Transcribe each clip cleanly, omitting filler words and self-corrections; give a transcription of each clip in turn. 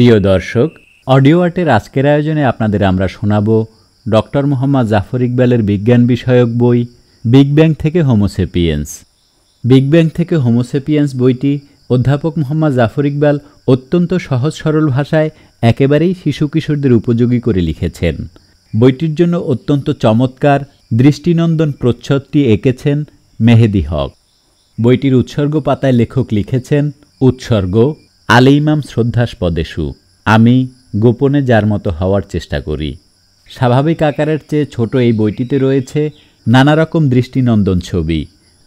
প্রিয় দর্শক, অডিও আর্টের আজকের আয়োজনে আপনাদের আমরা শোনাব ডক্টর মোহাম্মদ জাফর ইকবালের বিজ্ঞান বিষয়ক বই বিগ ব্যাং থেকে হোমোসেপিয়েন্স। বিগ ব্যাং থেকে হোমোসেপিয়েন্স বইটি অধ্যাপক মোহাম্মদ জাফর ইকবাল অত্যন্ত সহজ সরল ভাষায় একেবারেই শিশু কিশোরদের উপযোগী করে লিখেছেন। বইটির জন্য অত্যন্ত চমৎকার দৃষ্টিনন্দন প্রচ্ছদটি এঁকেছেন মেহেদি হক। বইটির উৎসর্গ পাতায় লেখক লিখেছেন, উৎসর্গ আলে ইমাম শ্রদ্ধাস্পদেষু, আমি গোপনে যার মতো হওয়ার চেষ্টা করি। স্বাভাবিক আকারের চেয়ে ছোট এই বইটিতে রয়েছে নানা রকম দৃষ্টিনন্দন ছবি,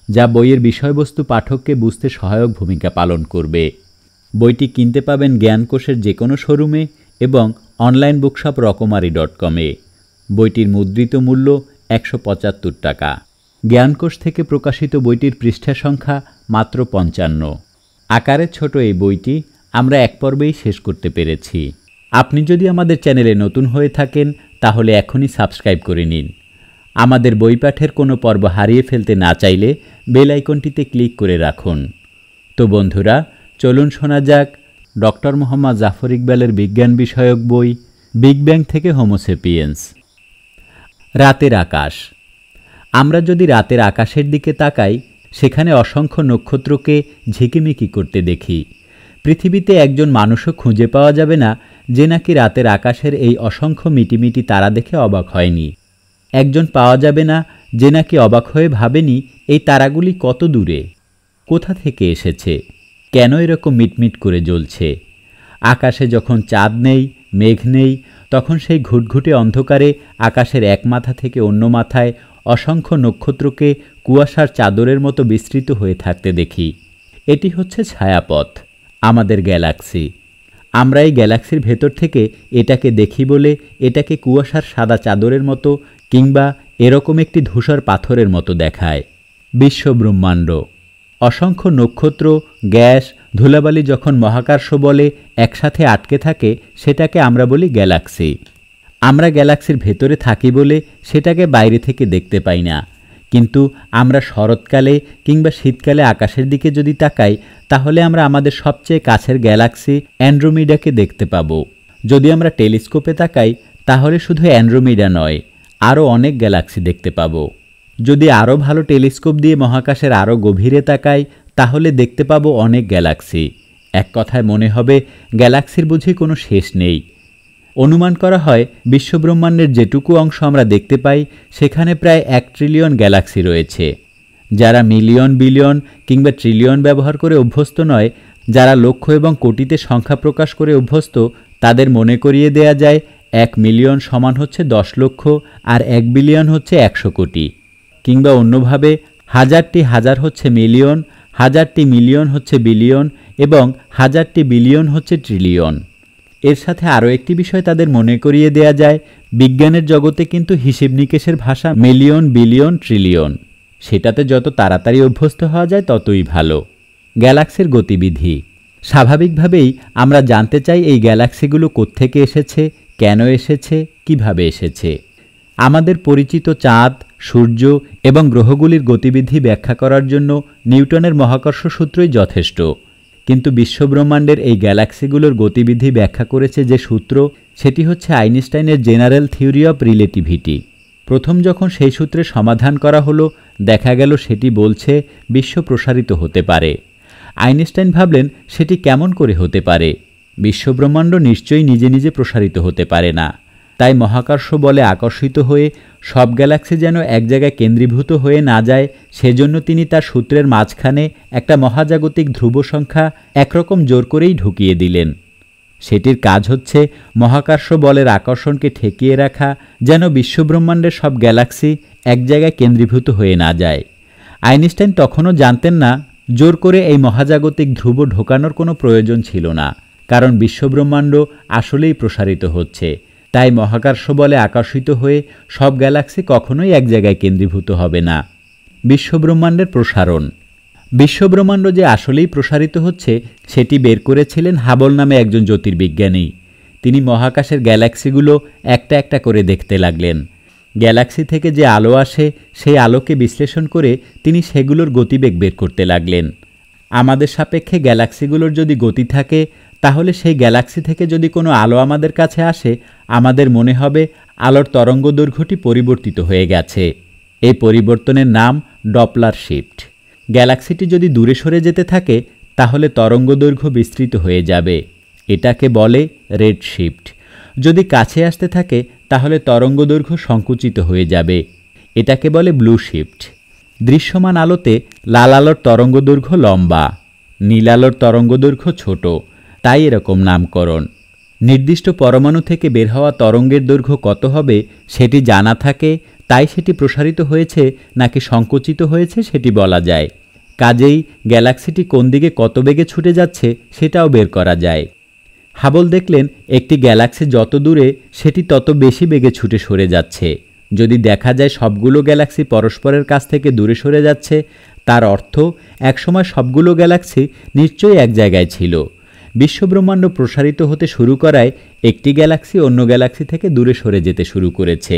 যা বইয়ের বিষয়বস্তু পাঠককে বুঝতে সহায়ক ভূমিকা পালন করবে। বইটি কিনতে পাবেন জ্ঞানকোষের যে কোনো শোরুমে এবং অনলাইন বুকশপ রকমারি.com-এ। বইটির মুদ্রিত মূল্য ১৭৫ টাকা। জ্ঞানকোষ থেকে প্রকাশিত বইটির পৃষ্ঠা সংখ্যা মাত্র ৫৫। আকারে ছোট এই বইটি আমরা এক পর্বেই শেষ করতে পেরেছি। আপনি যদি আমাদের চ্যানেলে নতুন হয়ে থাকেন তাহলে এখনই সাবস্ক্রাইব করে নিন। আমাদের বই পাঠের কোনো পর্ব হারিয়ে ফেলতে না চাইলে বেল আইকনটিতে ক্লিক করে রাখুন। তো বন্ধুরা, চলুন শোনা যাক ডক্টর মোহাম্মদ জাফর ইকবালের বিজ্ঞান বিষয়ক বই বিগ ব্যাং থেকে হোমোসেপিয়েন্স। রাতের আকাশ। আমরা যদি রাতের আকাশের দিকে তাকাই, সেখানে অসংখ্য নক্ষত্রকে ঝিকিমিকি করতে দেখি। পৃথিবীতে একজন মানুষও খুঁজে পাওয়া যাবে না যে নাকি রাতের আকাশের এই অসংখ্য মিটিমিটি তারা দেখে অবাক হয়নি। একজন পাওয়া যাবে না যে নাকি অবাক হয়ে ভাবেনি এই তারাগুলি কত দূরে, কোথা থেকে এসেছে, কেন এরকম মিটমিট করে জ্বলছে। আকাশে যখন চাঁদ নেই, মেঘ নেই, তখন সেই ঘুটঘুটে অন্ধকারে আকাশের এক মাথা থেকে অন্য মাথায় অসংখ্য নক্ষত্রকে কুয়াশার চাদরের মতো বিস্তৃত হয়ে থাকতে দেখি। এটি হচ্ছে ছায়াপথ, আমাদের গ্যালাক্সি। আমরা এই গ্যালাক্সির ভেতর থেকে এটাকে দেখি বলে এটাকে কুয়াশার সাদা চাদরের মতো কিংবা এরকম একটি ধূসর পাথরের মতো দেখায়। বিশ্বব্রহ্মাণ্ড, অসংখ্য নক্ষত্র, গ্যাস, ধুলাবালি যখন মহাকর্ষ বলে একসাথে আটকে থাকে সেটাকে আমরা বলি গ্যালাক্সি। আমরা গ্যালাক্সির ভেতরে থাকি বলে সেটাকে বাইরে থেকে দেখতে পাই না। কিন্তু আমরা শরৎকালে কিংবা শীতকালে আকাশের দিকে যদি তাকাই তাহলে আমরা আমাদের সবচেয়ে কাছের গ্যালাক্সি অ্যান্ড্রোমিডাকে দেখতে পাব। যদি আমরা টেলিস্কোপে তাকাই তাহলে শুধু অ্যান্ড্রোমিডা নয়, আরও অনেক গ্যালাক্সি দেখতে পাব। যদি আরও ভালো টেলিস্কোপ দিয়ে মহাকাশের আরও গভীরে তাকাই তাহলে দেখতে পাব অনেক গ্যালাক্সি। এক কথায় মনে হবে গ্যালাক্সির বুঝি কোনো শেষ নেই। অনুমান করা হয় বিশ্বব্রহ্মাণ্ডের যেটুকু অংশ আমরা দেখতে পাই সেখানে প্রায় ১ ট্রিলিয়ন গ্যালাক্সি রয়েছে। যারা মিলিয়ন, বিলিয়ন কিংবা ট্রিলিয়ন ব্যবহার করে অভ্যস্ত নয়, যারা লক্ষ এবং কোটিতে সংখ্যা প্রকাশ করে অভ্যস্ত, তাদের মনে করিয়ে দেয়া যায় ১ মিলিয়ন সমান হচ্ছে ১০ লক্ষ আর ১ বিলিয়ন হচ্ছে ১০০ কোটি। কিংবা অন্যভাবে, হাজারটি হাজার হচ্ছে মিলিয়ন, হাজারটি মিলিয়ন হচ্ছে বিলিয়ন এবং হাজারটি বিলিয়ন হচ্ছে ট্রিলিয়ন। এর সাথে আরও একটি বিষয় তাদের মনে করিয়ে দেয়া যায়, বিজ্ঞানের জগতে কিন্তু হিসেব নিকেশের ভাষা মিলিয়ন, বিলিয়ন, ট্রিলিয়ন। সেটাতে যত তাড়াতাড়ি অভ্যস্ত হওয়া যায় ততই ভালো। গ্যালাক্সির গতিবিধি। স্বাভাবিকভাবেই আমরা জানতে চাই এই গ্যালাক্সিগুলো কোত্থেকে এসেছে, কেন এসেছে, কিভাবে এসেছে। আমাদের পরিচিত চাঁদ, সূর্য এবং গ্রহগুলির গতিবিধি ব্যাখ্যা করার জন্য নিউটনের মহাকর্ষ সূত্রই যথেষ্ট। কিন্তু বিশ্বব্রহ্মাণ্ডের এই গ্যালাক্সিগুলোর গতিবিধি ব্যাখ্যা করেছে যে সূত্র, সেটি হচ্ছে আইনস্টাইনের জেনারেল থিওরি অফ রিলেটিভিটি। প্রথম যখন সেই সূত্রের সমাধান করা হলো, দেখা গেল সেটি বলছে বিশ্ব প্রসারিত হতে পারে। আইনস্টাইন ভাবলেন সেটি কেমন করে হতে পারে, বিশ্বব্রহ্মাণ্ড নিশ্চয়ই নিজে নিজে প্রসারিত হতে পারে না। তাই মহাকর্ষ বলে আকর্ষিত হয়ে সব গ্যালাক্সি যেন এক জায়গায় কেন্দ্রীভূত হয়ে না যায়, সেজন্য তিনি তার সূত্রের মাঝখানে একটা মহাজাগতিক ধ্রুব সংখ্যা একরকম জোর করেই ঢুকিয়ে দিলেন। সেটির কাজ হচ্ছে মহাকর্ষ বলের আকর্ষণকে ঠেকিয়ে রাখা, যেন বিশ্বব্রহ্মাণ্ডের সব গ্যালাক্সি এক জায়গায় কেন্দ্রীভূত হয়ে না যায়। আইনস্টাইন তখনও জানতেন না জোর করে এই মহাজাগতিক ধ্রুব ঢোকানোর কোনো প্রয়োজন ছিল না, কারণ বিশ্বব্রহ্মাণ্ড আসলেই প্রসারিত হচ্ছে। তাই মহাকর্ষ বলে আকর্ষিত হয়ে সব গ্যালাক্সি কখনোই এক জায়গায় কেন্দ্রীভূত হবে না। বিশ্বব্রহ্মাণ্ডের প্রসারণ। বিশ্বব্রহ্মাণ্ড যে আসলেই প্রসারিত হচ্ছে সেটি বের করেছিলেন হাবল নামে একজন জ্যোতির্বিজ্ঞানী। তিনি মহাকাশের গ্যালাক্সিগুলো একটা একটা করে দেখতে লাগলেন। গ্যালাক্সি থেকে যে আলো আসে সেই আলোকে বিশ্লেষণ করে তিনি সেগুলোর গতিবেগ বের করতে লাগলেন। আমাদের সাপেক্ষে গ্যালাক্সিগুলোর যদি গতি থাকে তাহলে সেই গ্যালাক্সি থেকে যদি কোনো আলো আমাদের কাছে আসে, আমাদের মনে হবে আলোর তরঙ্গদৈর্ঘ্যটি পরিবর্তিত হয়ে গেছে। এই পরিবর্তনের নাম ডপলার শিফট। গ্যালাক্সিটি যদি দূরে সরে যেতে থাকে, তাহলে তরঙ্গদৈর্ঘ্য বিস্তৃত হয়ে যাবে। এটাকে বলে রেড শিফট। যদি কাছে আসতে থাকে, তাহলে তরঙ্গদৈর্ঘ্য সংকুচিত হয়ে যাবে। এটাকে বলে ব্লু শিফট। দৃশ্যমান আলোতে লাল আলোর তরঙ্গদৈর্ঘ্য লম্বা, নীল আলোর তরঙ্গদৈর্ঘ্য ছোট, তাই এরকম নামকরণ। নির্দিষ্ট পরমাণু থেকে বের হওয়া তরঙ্গের দৈর্ঘ্য কত হবে সেটি জানা থাকে, তাই সেটি প্রসারিত হয়েছে নাকি সংকুচিত হয়েছে সেটি বলা যায়। কাজেই গ্যালাক্সিটি কোন দিকে কত বেগে ছুটে যাচ্ছে সেটাও বের করা যায়। হাবল দেখলেন একটি গ্যালাক্সি যত দূরে সেটি তত বেশি বেগে ছুটে সরে যাচ্ছে। যদি দেখা যায় সবগুলো গ্যালাক্সি পরস্পরের কাছ থেকে দূরে সরে যাচ্ছে, তার অর্থ একসময় সবগুলো গ্যালাক্সি নিশ্চয়ই এক জায়গায় ছিল। বিশ্বব্রহ্মাণ্ড প্রসারিত হতে শুরু করায় একটি গ্যালাক্সি অন্য গ্যালাক্সি থেকে দূরে সরে যেতে শুরু করেছে।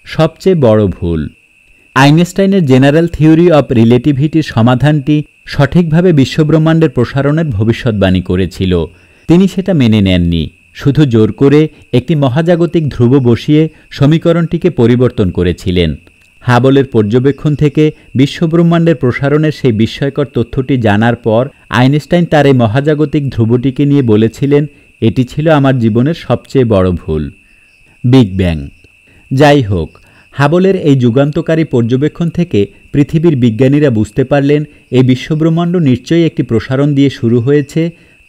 সবচেয়ে বড় ভুল। আইনস্টাইনের জেনারেল থিওরি অব রিলেটিভিটির সমাধানটি সঠিকভাবে বিশ্বব্রহ্মাণ্ডের প্রসারণের ভবিষ্যৎবাণী করেছিল। তিনি সেটা মেনে নেননি, শুধু জোর করে একটি মহাজাগতিক ধ্রুব বসিয়ে সমীকরণটিকে পরিবর্তন করেছিলেন। হাবলের পর্যবেক্ষণ থেকে বিশ্বব্রহ্মাণ্ডের প্রসারণের সেই বিস্ময়কর তথ্যটি জানার পর আইনস্টাইন তার এই মহাজাগতিক ধ্রুবটিকে নিয়ে বলেছিলেন, এটি ছিল আমার জীবনের সবচেয়ে বড় ভুল। Big bang. যাই হোক, হাবলের এই যুগান্তকারী পর্যবেক্ষণ থেকে পৃথিবীর বিজ্ঞানীরা বুঝতে পারলেন এই বিশ্বব্রহ্মাণ্ড নিশ্চয়ই একটি প্রসারণ দিয়ে শুরু হয়েছে।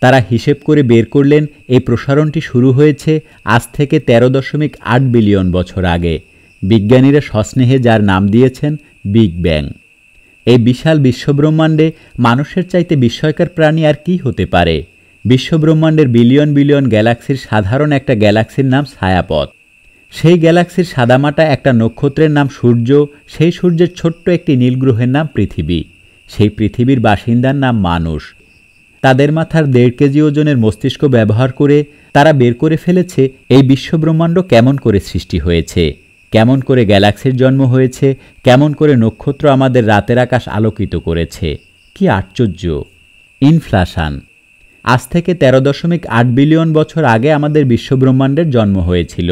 তারা হিসেব করে বের করলেন এই প্রসারণটি শুরু হয়েছে আজ থেকে 13.8 বিলিয়ন বছর আগে। বিজ্ঞানীরা সস্নেহে যার নাম দিয়েছেন বিগ ব্যাং। এই বিশাল বিশ্বব্রহ্মাণ্ডে মানুষের চাইতে বিস্ময়কর প্রাণী আর কি হতে পারে? বিশ্বব্রহ্মাণ্ডের বিলিয়ন বিলিয়ন গ্যালাক্সির সাধারণ একটা গ্যালাক্সির নাম ছায়াপথ। সেই গ্যালাক্সির সাদামাটা একটা নক্ষত্রের নাম সূর্য, সেই সূর্যের ছোট্ট একটি নীল গ্রহের নাম পৃথিবী, সেই পৃথিবীর বাসিন্দার নাম মানুষ। তাদের মাথার 1.5 কেজি ওজনের মস্তিষ্ক ব্যবহার করে তারা বের করে ফেলেছে এই বিশ্বব্রহ্মাণ্ড কেমন করে সৃষ্টি হয়েছে, কেমন করে গ্যালাক্সির জন্ম হয়েছে, কেমন করে নক্ষত্র আমাদের রাতের আকাশ আলোকিত করেছে। কি আশ্চর্য! ইনফ্লেশন। আজ থেকে 13.8 বিলিয়ন বছর আগে আমাদের বিশ্বব্রহ্মাণ্ডের জন্ম হয়েছিল।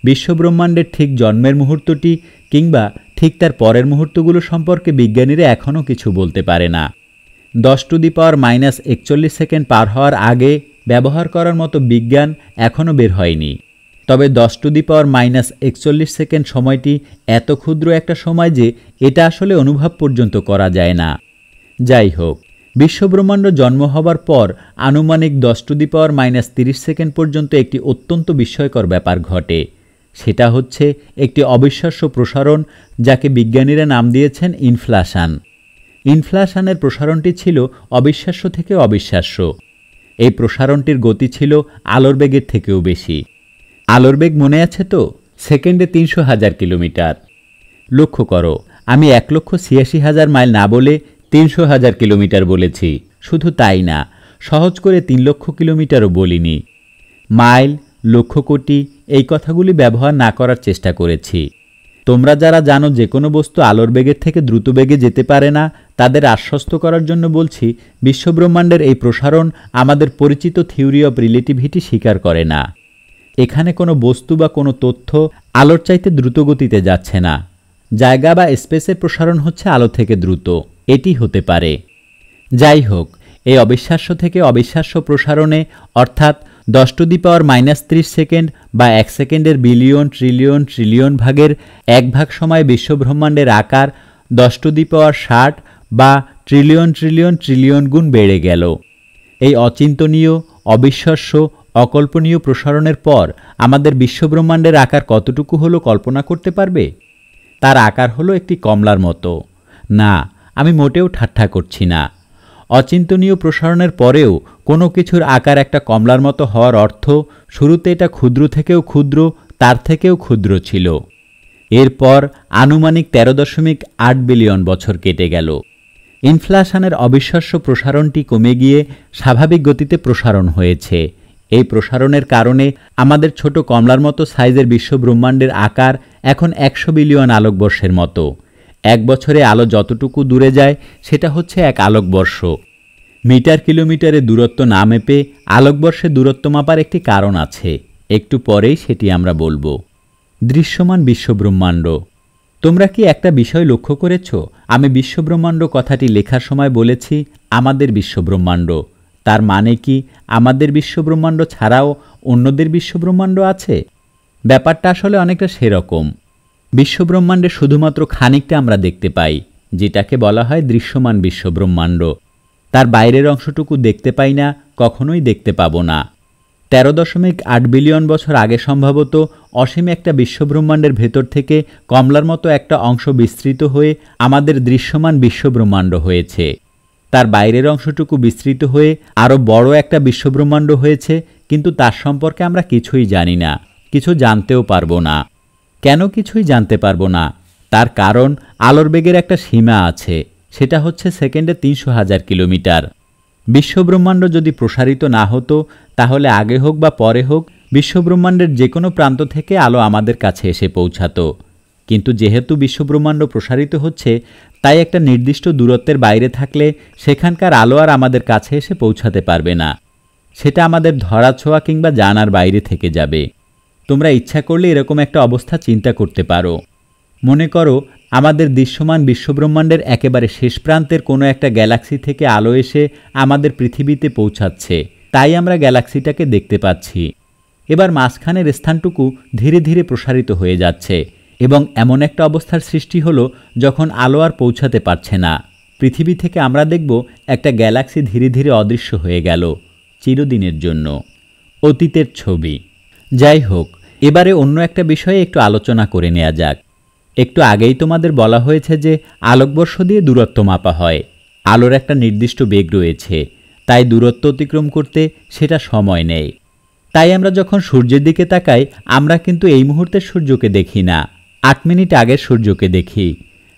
বিশ্বব্রহ্মাণ্ডের ঠিক জন্মের মুহূর্তটি কিংবা ঠিক তার পরের মুহূর্তগুলো সম্পর্কে বিজ্ঞানীরা এখনও কিছু বলতে পারে না। 10⁻⁻41 সেকেন্ড পার হওয়ার আগে ব্যবহার করার মতো বিজ্ঞান এখনও বের হয়নি। তবে 10⁻⁻41 সেকেন্ড সময়টি এত ক্ষুদ্র একটা সময় যে এটা আসলে অনুভব পর্যন্ত করা যায় না। যাই হোক, বিশ্বব্রহ্মাণ্ড জন্ম হবার পর আনুমানিক 10⁻³ সেকেন্ড পর্যন্ত একটি অত্যন্ত বিস্ময়কর ব্যাপার ঘটে। সেটা হচ্ছে একটি অবিশ্বাস্য প্রসারণ, যাকে বিজ্ঞানীরা নাম দিয়েছেন ইনফ্লেশন। ইনফ্লেশনের প্রসারণটি ছিল অবিশ্বাস্য থেকে অবিশ্বাস্য। এই প্রসারণটির গতি ছিল আলোর বেগের থেকেও বেশি। আলোর বেগ মনে আছে তো? সেকেন্ডে 300,000 কিলোমিটার। লক্ষ্য করো, আমি 1,86,000 মাইল না বলে 300,000 কিলোমিটার বলেছি। শুধু তাই না, সহজ করে 3 লক্ষ কিলোমিটারও বলিনি। মাইল, লক্ষ কোটি এই কথাগুলি ব্যবহার না করার চেষ্টা করেছি। তোমরা যারা জানো যে কোনো বস্তু আলোর বেগের থেকে দ্রুত বেগে যেতে পারে না, তাদের আশ্বস্ত করার জন্য বলছি, বিশ্বব্রহ্মাণ্ডের এই প্রসারণ আমাদের পরিচিত থিওরি অব রিলেটিভিটি স্বীকার করে না। এখানে কোনো বস্তু বা কোনো তথ্য আলোর চাইতে দ্রুত গতিতে যাচ্ছে না। জায়গা বা স্পেসের প্রসারণ হচ্ছে আলো থেকে দ্রুত, এটি হতে পারে। যাই হোক, এই অবিশ্বাস্য থেকে অবিশ্বাস্য প্রসারণে, অর্থাৎ 10⁻³ সেকেন্ড বা 1 সেকেন্ডের বিলিয়ন ট্রিলিয়ন ট্রিলিয়ন ভাগের 1 ভাগ সময় বিশ্বব্রহ্মাণ্ডের আকার 10⁻60 বা ট্রিলিয়ন ট্রিলিয়ন ট্রিলিয়ন গুণ বেড়ে গেল। এই অচিন্তনীয়, অবিশ্বাস্য, অকল্পনীয় প্রসারণের পর আমাদের বিশ্বব্রহ্মাণ্ডের আকার কতটুকু হলো কল্পনা করতে পারবে? তার আকার হলো একটি কমলার মতো। না, আমি মোটেও ঠাট্টা করছি না। অচিন্তনীয় প্রসারণের পরেও কোনো কিছুর আকার একটা কমলার মতো হওয়ার অর্থ শুরুতে এটা ক্ষুদ্র থেকেও ক্ষুদ্র, তার থেকেও ক্ষুদ্র ছিল। এরপর আনুমানিক 13.8 বিলিয়ন বছর কেটে গেল। ইনফ্লেশনের অবিশ্বাস্য প্রসারণটি কমে গিয়ে স্বাভাবিক গতিতে প্রসারণ হয়েছে। এই প্রসারণের কারণে আমাদের ছোট কমলার মতো সাইজের বিশ্বব্রহ্মাণ্ডের আকার এখন 100 বিলিয়ন আলোকবর্ষের মতো। 1 বছরে আলো যতটুকু দূরে যায় সেটা হচ্ছে 1 আলোকবর্ষ। মিটার কিলোমিটারে দূরত্ব না মেপে আলোকবর্ষে দূরত্ব মাপার একটি কারণ আছে, একটু পরেই সেটি আমরা বলবো। দৃশ্যমান বিশ্বব্রহ্মাণ্ড। তোমরা কি একটা বিষয় লক্ষ্য করেছ? আমি বিশ্বব্রহ্মাণ্ড কথাটি লেখার সময় বলেছি আমাদের বিশ্বব্রহ্মাণ্ড। তার মানে কি আমাদের বিশ্বব্রহ্মাণ্ড ছাড়াও অন্যদের বিশ্বব্রহ্মাণ্ড আছে? ব্যাপারটা আসলে অনেকটা সেরকম। বিশ্বব্রহ্মাণ্ডে শুধুমাত্র খানিকটা আমরা দেখতে পাই, যেটাকে বলা হয় দৃশ্যমান বিশ্বব্রহ্মাণ্ড। তার বাইরের অংশটুকু দেখতে পাই না, কখনোই দেখতে পাবো না। 13.8 বিলিয়ন বছর আগে সম্ভবত অসীম একটা বিশ্বব্রহ্মাণ্ডের ভেতর থেকে কমলার মতো একটা অংশ বিস্তৃত হয়ে আমাদের দৃশ্যমান বিশ্বব্রহ্মাণ্ড হয়েছে। তার বাইরের অংশটুকু বিস্তৃত হয়ে আরও বড় একটা বিশ্বব্রহ্মাণ্ড হয়েছে, কিন্তু তার সম্পর্কে আমরা কিছুই জানি না, কিছু জানতেও পারবো না। কেন কিছুই জানতে পারবো না? তার কারণ আলোর বেগের একটা সীমা আছে, সেটা হচ্ছে সেকেন্ডে 300,000 কিলোমিটার। বিশ্বব্রহ্মাণ্ড যদি প্রসারিত না হতো, তাহলে আগে হোক বা পরে হোক বিশ্বব্রহ্মাণ্ডের যে কোনো প্রান্ত থেকে আলো আমাদের কাছে এসে পৌঁছাতো। কিন্তু যেহেতু বিশ্বব্রহ্মাণ্ড প্রসারিত হচ্ছে, তাই একটা নির্দিষ্ট দূরত্বের বাইরে থাকলে সেখানকার আলো আর আমাদের কাছে এসে পৌঁছাতে পারবে না। সেটা আমাদের ধরাছোঁয়া কিংবা জানার বাইরে থেকে যাবে। তোমরা ইচ্ছা করলে এরকম একটা অবস্থা চিন্তা করতে পারো। মনে করো আমাদের দৃশ্যমান বিশ্বব্রহ্মাণ্ডের একেবারে শেষ প্রান্তের কোনো একটা গ্যালাক্সি থেকে আলো এসে আমাদের পৃথিবীতে পৌঁছাচ্ছে, তাই আমরা গ্যালাক্সিটাকে দেখতে পাচ্ছি। এবার মাঝখানের স্থানটুকু ধীরে ধীরে প্রসারিত হয়ে যাচ্ছে এবং এমন একটা অবস্থার সৃষ্টি হলো যখন আলো আর পৌঁছাতে পারছে না। পৃথিবী থেকে আমরা দেখব একটা গ্যালাক্সি ধীরে ধীরে অদৃশ্য হয়ে গেল, চিরদিনের জন্য। অতীতের ছবি। যাই হোক, এবারে অন্য একটা বিষয়ে একটু আলোচনা করে নেওয়া যাক। একটু আগেই তোমাদের বলা হয়েছে যে আলোকবর্ষ দিয়ে দূরত্ব মাপা হয়। আলোর একটা নির্দিষ্ট বেগ রয়েছে, তাই দূরত্ব অতিক্রম করতে সেটা সময় নেয়। তাই আমরা যখন সূর্যের দিকে তাকাই, আমরা কিন্তু এই মুহূর্তে সূর্যকে দেখি না, 8 মিনিট আগের সূর্যকে দেখি।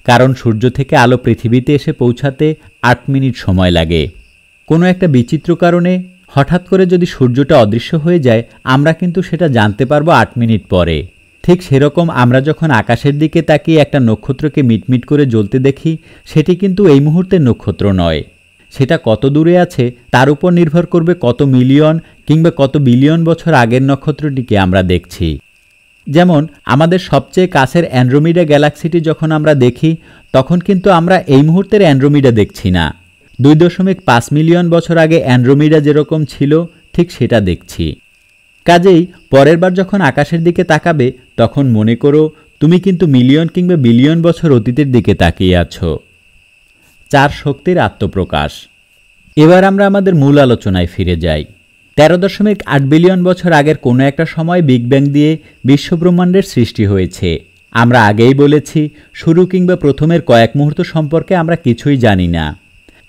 কারণ সূর্য থেকে আলো পৃথিবীতে এসে পৌঁছাতে 8 মিনিট সময় লাগে। কোনো একটা বিচিত্র কারণে হঠাৎ করে যদি সূর্যটা অদৃশ্য হয়ে যায়, আমরা কিন্তু সেটা জানতে পারবো 8 মিনিট পরে। ঠিক সেরকম আমরা যখন আকাশের দিকে তাকিয়ে একটা নক্ষত্রকে মিটমিট করে জ্বলতে দেখি, সেটি কিন্তু এই মুহূর্তের নক্ষত্র নয়। সেটা কত দূরে আছে তার উপর নির্ভর করবে কত মিলিয়ন কিংবা কত বিলিয়ন বছর আগের নক্ষত্রটিকে আমরা দেখছি। যেমন আমাদের সবচেয়ে কাছের অ্যান্ড্রোমিডা গ্যালাক্সিটি যখন আমরা দেখি, তখন কিন্তু আমরা এই মুহূর্তের অ্যান্ড্রোমিডা দেখছি না। 2.5 মিলিয়ন বছর আগে অ্যান্ড্রোমিডা যেরকম ছিল, ঠিক সেটা দেখছি। কাজেই পরের বার যখন আকাশের দিকে তাকাবে, তখন মনে করো তুমি কিন্তু মিলিয়ন কিংবা বিলিয়ন বছর অতীতের দিকে তাকিয়ে আছো। 4 শক্তির আত্মপ্রকাশ। এবার আমরা আমাদের মূল আলোচনায় ফিরে যাই। 13.8 বিলিয়ন বছর আগের কোনো একটা সময় বিগ ব্যাং দিয়ে বিশ্বব্রহ্মাণ্ডের সৃষ্টি হয়েছে। আমরা আগেই বলেছি, শুরু কিংবা প্রথমের কয়েক মুহূর্ত সম্পর্কে আমরা কিছুই জানি না।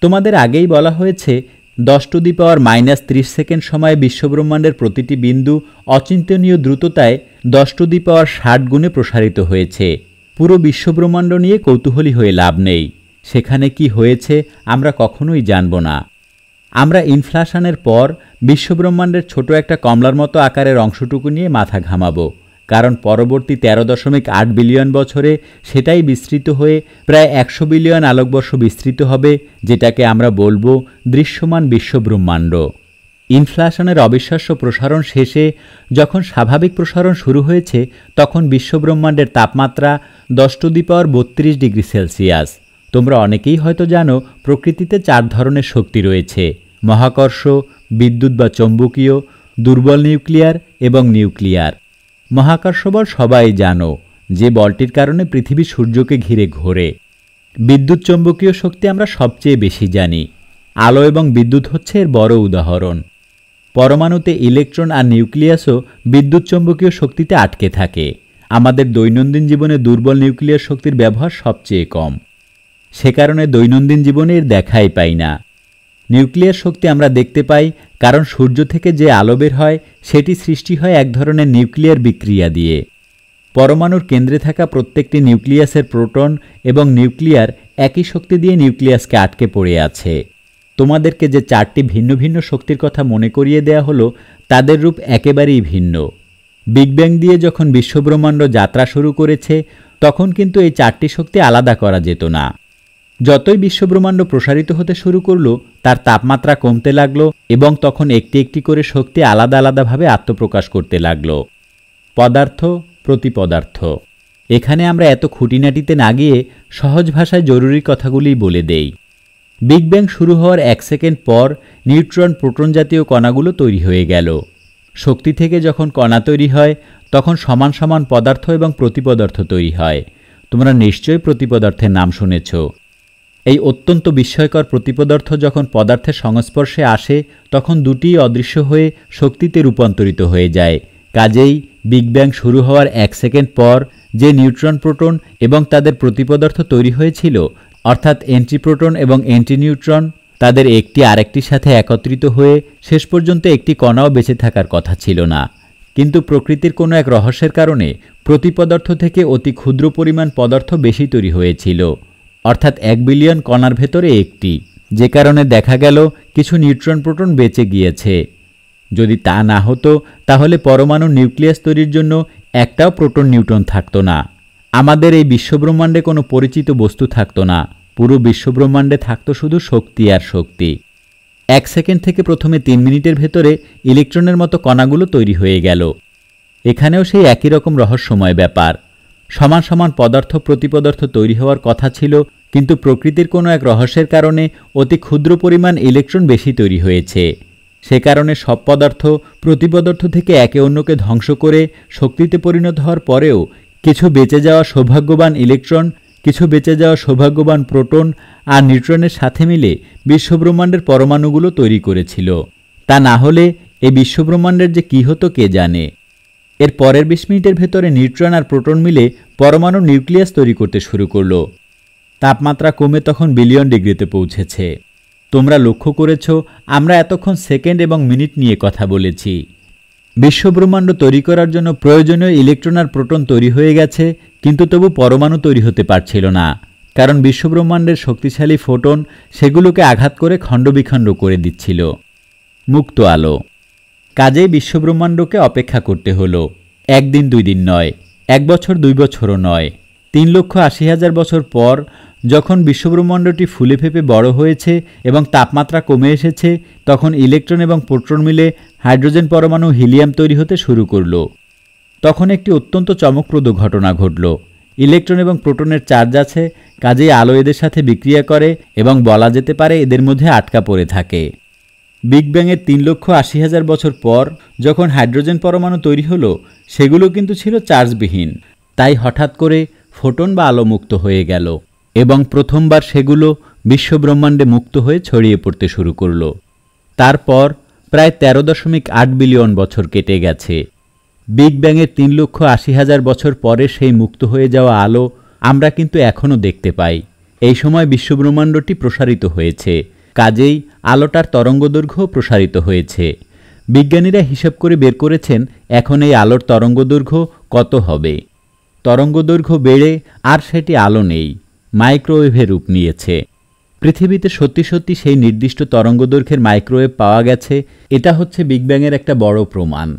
তোমাদের আগেই বলা হয়েছে 10⁻³ সেকেন্ড সময়ে বিশ্বব্রহ্মাণ্ডের প্রতিটি বিন্দু অচিন্তনীয় দ্রুততায় 10⁻60 গুণে প্রসারিত হয়েছে। পুরো বিশ্বব্রহ্মাণ্ড নিয়ে কৌতূহলী হয়ে লাভ নেই, সেখানে কি হয়েছে আমরা কখনোই জানব না। আমরা ইনফ্লেশনের পর বিশ্বব্রহ্মাণ্ডের ছোট একটা কমলার মতো আকারের অংশটুকু নিয়ে মাথা ঘামাবো, কারণ পরবর্তী 13.8 বিলিয়ন বছরে সেটাই বিস্তৃত হয়ে প্রায় 100 বিলিয়ন আলোকবর্ষ বিস্তৃত হবে, যেটাকে আমরা বলবো দৃশ্যমান বিশ্বব্রহ্মাণ্ড। ইনফ্লেশনের অবিশ্বাস্য প্রসারণ শেষে যখন স্বাভাবিক প্রসারণ শুরু হয়েছে, তখন বিশ্বব্রহ্মাণ্ডের তাপমাত্রা 10⁻32 ডিগ্রি সেলসিয়াস। তোমরা অনেকেই হয়তো জানো, প্রকৃতিতে 4 ধরনের শক্তি রয়েছে: মহাকর্ষ, বিদ্যুৎ বা চৌম্বকীয়, দুর্বল নিউক্লিয়ার এবং নিউক্লিয়ার। মহাকর্ষ বল সবাই জানো, যে বলটির কারণে পৃথিবী সূর্যকে ঘিরে ঘোরে। বিদ্যুৎ চৌম্বকীয় শক্তি আমরা সবচেয়ে বেশি জানি। আলো এবং বিদ্যুৎ হচ্ছে এর বড় উদাহরণ। পরমাণুতে ইলেকট্রন আর নিউক্লিয়াসও বিদ্যুৎ চৌম্বকীয় শক্তিতে আটকে থাকে। আমাদের দৈনন্দিন জীবনে দুর্বল নিউক্লিয়ার শক্তির ব্যবহার সবচেয়ে কম, সে কারণে দৈনন্দিন জীবনে এর দেখাই পাই না। নিউক্লিয়ার শক্তি আমরা দেখতে পাই কারণ সূর্য থেকে যে আলো বের হয়, সেটি সৃষ্টি হয় এক ধরনের নিউক্লিয়ার বিক্রিয়া দিয়ে। পরমাণুর কেন্দ্রে থাকা প্রত্যেকটি নিউক্লিয়াসের প্রোটন এবং নিউক্লিয়ার একই শক্তি দিয়ে নিউক্লিয়াসকে আটকে পড়ে আছে। তোমাদেরকে যে 4টি ভিন্ন ভিন্ন শক্তির কথা মনে করিয়ে দেয়া হলো, তাদের রূপ একেবারেই ভিন্ন। বিগ ব্যাং দিয়ে যখন বিশ্বব্রহ্মাণ্ড যাত্রা শুরু করেছে, তখন কিন্তু এই 4টি শক্তি আলাদা করা যেত না। যতই বিশ্বব্রহ্মাণ্ড প্রসারিত হতে শুরু করলো তার তাপমাত্রা কমতে লাগলো এবং তখন একটি একটি করে শক্তি আলাদা আলাদাভাবে আত্মপ্রকাশ করতে লাগলো। পদার্থ, প্রতিপদার্থ। এখানে আমরা এত খুঁটিনাটিতে না গিয়ে সহজ ভাষায় জরুরি কথাগুলিই বলে দেই। বিগ ব্যাং শুরু হওয়ার 1 সেকেন্ড পর নিউট্রন, প্রোটন জাতীয় কণাগুলো তৈরি হয়ে গেল। শক্তি থেকে যখন কণা তৈরি হয় তখন সমান সমান পদার্থ এবং প্রতিপদার্থ তৈরি হয়। তোমরা নিশ্চয়ই প্রতিপদার্থের নাম শুনেছ। এই অত্যন্ত বিস্ময়কর প্রতিপদার্থ যখন পদার্থের সংস্পর্শে আসে তখন দুটিই অদৃশ্য হয়ে শক্তিতে রূপান্তরিত হয়ে যায়। কাজেই বিগ ব্যাং শুরু হওয়ার 1 সেকেন্ড পর যে নিউট্রন, প্রোটন এবং তাদের প্রতিপদার্থ তৈরি হয়েছিল, অর্থাৎ অ্যান্টিপ্রোটন এবং অ্যান্টিনিউট্রন, তাদের একটি আরেকটির সাথে একত্রিত হয়ে শেষ পর্যন্ত একটি কণাও বেঁচে থাকার কথা ছিল না। কিন্তু প্রকৃতির কোনো এক রহস্যের কারণে প্রতিপদার্থ থেকে অতি ক্ষুদ্র পরিমাণ পদার্থ বেশি তৈরি হয়েছিল, অর্থাৎ 1 বিলিয়ন কণার ভেতরে একটি, যে কারণে দেখা গেল কিছু নিউট্রন, প্রোটন বেঁচে গিয়েছে। যদি তা না হতো তাহলে পরমাণু নিউক্লিয়াস তৈরির জন্য একটাও প্রোটন, নিউট্রন থাকতো না। আমাদের এই বিশ্বব্রহ্মাণ্ডে কোনো পরিচিত বস্তু থাকতো না। পুরো বিশ্বব্রহ্মাণ্ডে থাকতো শুধু শক্তি আর শক্তি। 1 সেকেন্ড থেকে প্রথমে 3 মিনিটের ভেতরে ইলেকট্রনের মতো কণাগুলো তৈরি হয়ে গেল। এখানেও সেই একই রকম রহস্যময় ব্যাপার। সমান সমান পদার্থ, প্রতিপদার্থ তৈরি হওয়ার কথা ছিল, কিন্তু প্রকৃতির কোনো এক রহস্যের কারণে অতি ক্ষুদ্র পরিমাণ ইলেকট্রন বেশি তৈরি হয়েছে। সে কারণে সব পদার্থ প্রতিপদার্থ থেকে একে অন্যকে ধ্বংস করে শক্তিতে পরিণত হওয়ার পরেও কিছু বেঁচে যাওয়া সৌভাগ্যবান ইলেকট্রন, কিছু বেঁচে যাওয়া সৌভাগ্যবান প্রোটন আর নিউট্রনের সাথে মিলে বিশ্বব্রহ্মাণ্ডের পরমাণুগুলো তৈরি করেছিল। তা না হলে এই বিশ্বব্রহ্মাণ্ডের যে কী হতো কে জানে। এর পরের 20 মিনিটের ভেতরে নিউট্রন আর প্রোটন মিলে পরমাণু নিউক্লিয়াস তৈরি করতে শুরু করলো। তাপমাত্রা কমে তখন বিলিয়ন ডিগ্রিতে পৌঁছেছে। তোমরা লক্ষ্য করেছ আমরা এতক্ষণ সেকেন্ড এবং মিনিট নিয়ে কথা বলেছি। বিশ্বব্রহ্মাণ্ড তৈরি করার জন্য প্রয়োজনীয় ইলেকট্রন আর প্রোটন তৈরি হয়ে গেছে, কিন্তু তবু পরমাণু তৈরি হতে পারছিল না, কারণ বিশ্বব্রহ্মাণ্ডের শক্তিশালী ফোটন সেগুলোকে আঘাত করে খণ্ডবিখণ্ড করে দিচ্ছিল। মুক্ত আলো। কাজেই বিশ্বব্রহ্মাণ্ডকে অপেক্ষা করতে হলো। 1 দিন 2 দিন নয়, 1 বছর 2 বছরও নয়, 3,80,000 বছর পর যখন বিশ্বব্রহ্মাণ্ডটি ফুলে ফেপে বড় হয়েছে এবং তাপমাত্রা কমে এসেছে, তখন ইলেকট্রন এবং প্রোটন মিলে হাইড্রোজেন পরমাণু হিলিয়াম তৈরি হতে শুরু করল। তখন একটি অত্যন্ত চমকপ্রদ ঘটনা ঘটল। ইলেকট্রন এবং প্রোটনের চার্জ আছে, কাজেই আলো এদের সাথে বিক্রিয়া করে এবং বলা যেতে পারে এদের মধ্যে আটকা পড়ে থাকে। বিগ ব্যাংয়ের 3,80,000 বছর পর যখন হাইড্রোজেন পরমাণু তৈরি হলো, সেগুলো কিন্তু ছিল চার্জবিহীন। তাই হঠাৎ করে ফোটন বা আলো মুক্ত হয়ে গেল এবং প্রথমবার সেগুলো বিশ্বব্রহ্মাণ্ডে মুক্ত হয়ে ছড়িয়ে পড়তে শুরু করল। তারপর প্রায় 13.8 বিলিয়ন বছর কেটে গেছে। বিগ ব্যাংয়ের 3,80,000 বছর পরে সেই মুক্ত হয়ে যাওয়া আলো আমরা কিন্তু এখনও দেখতে পাই। এই সময় বিশ্বব্রহ্মাণ্ডটি প্রসারিত হয়েছে, কাজেই আলোটার তরঙ্গদৈর্ঘ্য প্রসারিত হয়েছে। বিজ্ঞানীরা হিসাব করে বের করেছেন এখন এই আলোর তরঙ্গদৈর্ঘ্য কত হবে। তরঙ্গদৈর্ঘ্য বেড়ে আর সেটি আলো নেই, মাইক্রোওয়েভে রূপ নিয়েছে। পৃথিবীতে সত্যি সত্যি সেই নির্দিষ্ট তরঙ্গদৈর্ঘ্যের মাইক্রোওয়েভ পাওয়া গেছে। এটা হচ্ছে বিগ ব্যাংয়ের একটা বড় প্রমাণ।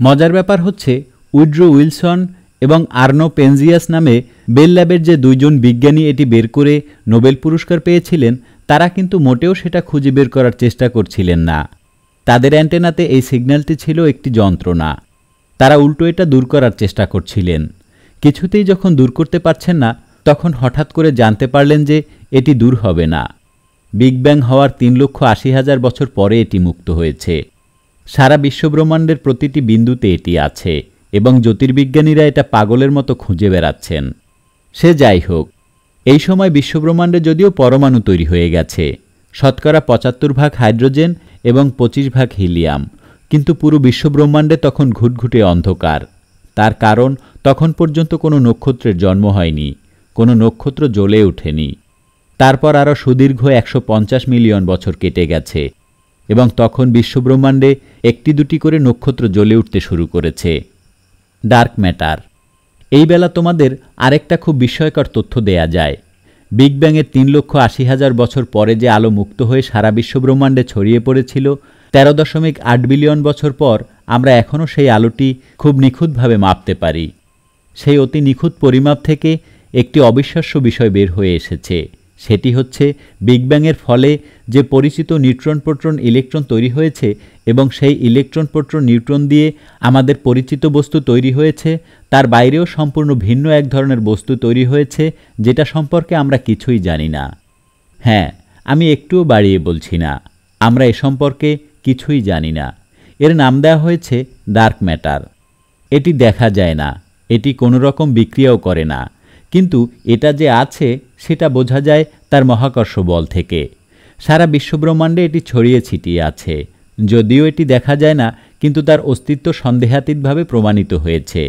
মজার ব্যাপার হচ্ছে উইড্রো উইলসন এবং আর্নো পেনজিয়াস নামে বেল ল্যাবের যে 2 জন বিজ্ঞানী এটি বের করে নোবেল পুরস্কার পেয়েছিলেন, তারা কিন্তু মোটেও সেটা খুঁজে বের করার চেষ্টা করছিলেন না। তাদের অ্যান্টেনাতে এই সিগন্যালটি ছিল একটি যন্ত্রণা। তারা উল্টো এটা দূর করার চেষ্টা করছিলেন। কিছুতেই যখন দূর করতে পারছেন না, তখন হঠাৎ করে জানতে পারলেন যে এটি দূর হবে না। বিগ ব্যাং হওয়ার 3,80,000 বছর পরে এটি মুক্ত হয়েছে। সারা বিশ্বব্রহ্মাণ্ডের প্রতিটি বিন্দুতে এটি আছে এবং জ্যোতির্বিজ্ঞানীরা এটা পাগলের মতো খুঁজে বেড়াচ্ছেন। সে যাই হোক, এই সময় বিশ্বব্রহ্মাণ্ডে যদিও পরমাণু তৈরি হয়ে গেছে, শতকরা 75 হাইড্রোজেন এবং 25 হিলিয়াম, কিন্তু পুরো বিশ্বব্রহ্মাণ্ডে তখন ঘুটঘুটে অন্ধকার। তার কারণ তখন পর্যন্ত কোনো নক্ষত্রের জন্ম হয়নি, কোনো নক্ষত্র জ্বলে ওঠেনি। তারপর আরও সুদীর্ঘ 150 মিলিয়ন বছর কেটে গেছে এবং তখন বিশ্বব্রহ্মাণ্ডে 1-2টি করে নক্ষত্র জ্বলে উঠতে শুরু করেছে। Dark matter. এই বেলা তোমাদের আরেকটা খুব বিস্ময়কর তথ্য দেয়া যায়। বিগ ব্যাংয়ের 3,80,000 বছর পরে যে আলো মুক্ত হয়ে সারা বিশ্বব্রহ্মাণ্ডে ছড়িয়ে পড়েছিল, 13.8 বিলিয়ন বছর পর আমরা এখনও সেই আলোটি খুব নিখুঁতভাবে মাপতে পারি। সেই অতি নিখুঁত পরিমাপ থেকে একটি অবিশ্বাস্য বিষয় বের হয়ে এসেছে। সেটি হচ্ছে বিগ ব্যাংয়ের ফলে যে পরিচিত নিউট্রন প্রোটন ইলেকট্রন তৈরি হয়েছে এবং সেই ইলেকট্রন প্রোটন নিউট্রন দিয়ে আমাদের পরিচিত বস্তু তৈরি হয়েছে, তার বাইরেও সম্পূর্ণ ভিন্ন এক ধরনের বস্তু তৈরি হয়েছে যেটা সম্পর্কে আমরা কিছুই জানি না। হ্যাঁ, আমি একটুও বাড়িয়ে বলছি না, আমরা এ সম্পর্কে কিছুই জানি না। এর নাম দেওয়া হয়েছে ডার্ক ম্যাটার। এটি দেখা যায় না, এটি কোনো রকম বিক্রিয়াও করে না, কিন্তু এটা যে আছে সেটা বোঝা যায় তার মহাকর্ষ বল থেকে। সারা বিশ্বব্রহ্মাণ্ডে এটি ছড়িয়ে ছিটিয়ে আছে, যদিও এটি দেখা যায় না, কিন্তু তার অস্তিত্ব সন্দেহাতীতভাবে প্রমাণিত হয়েছে।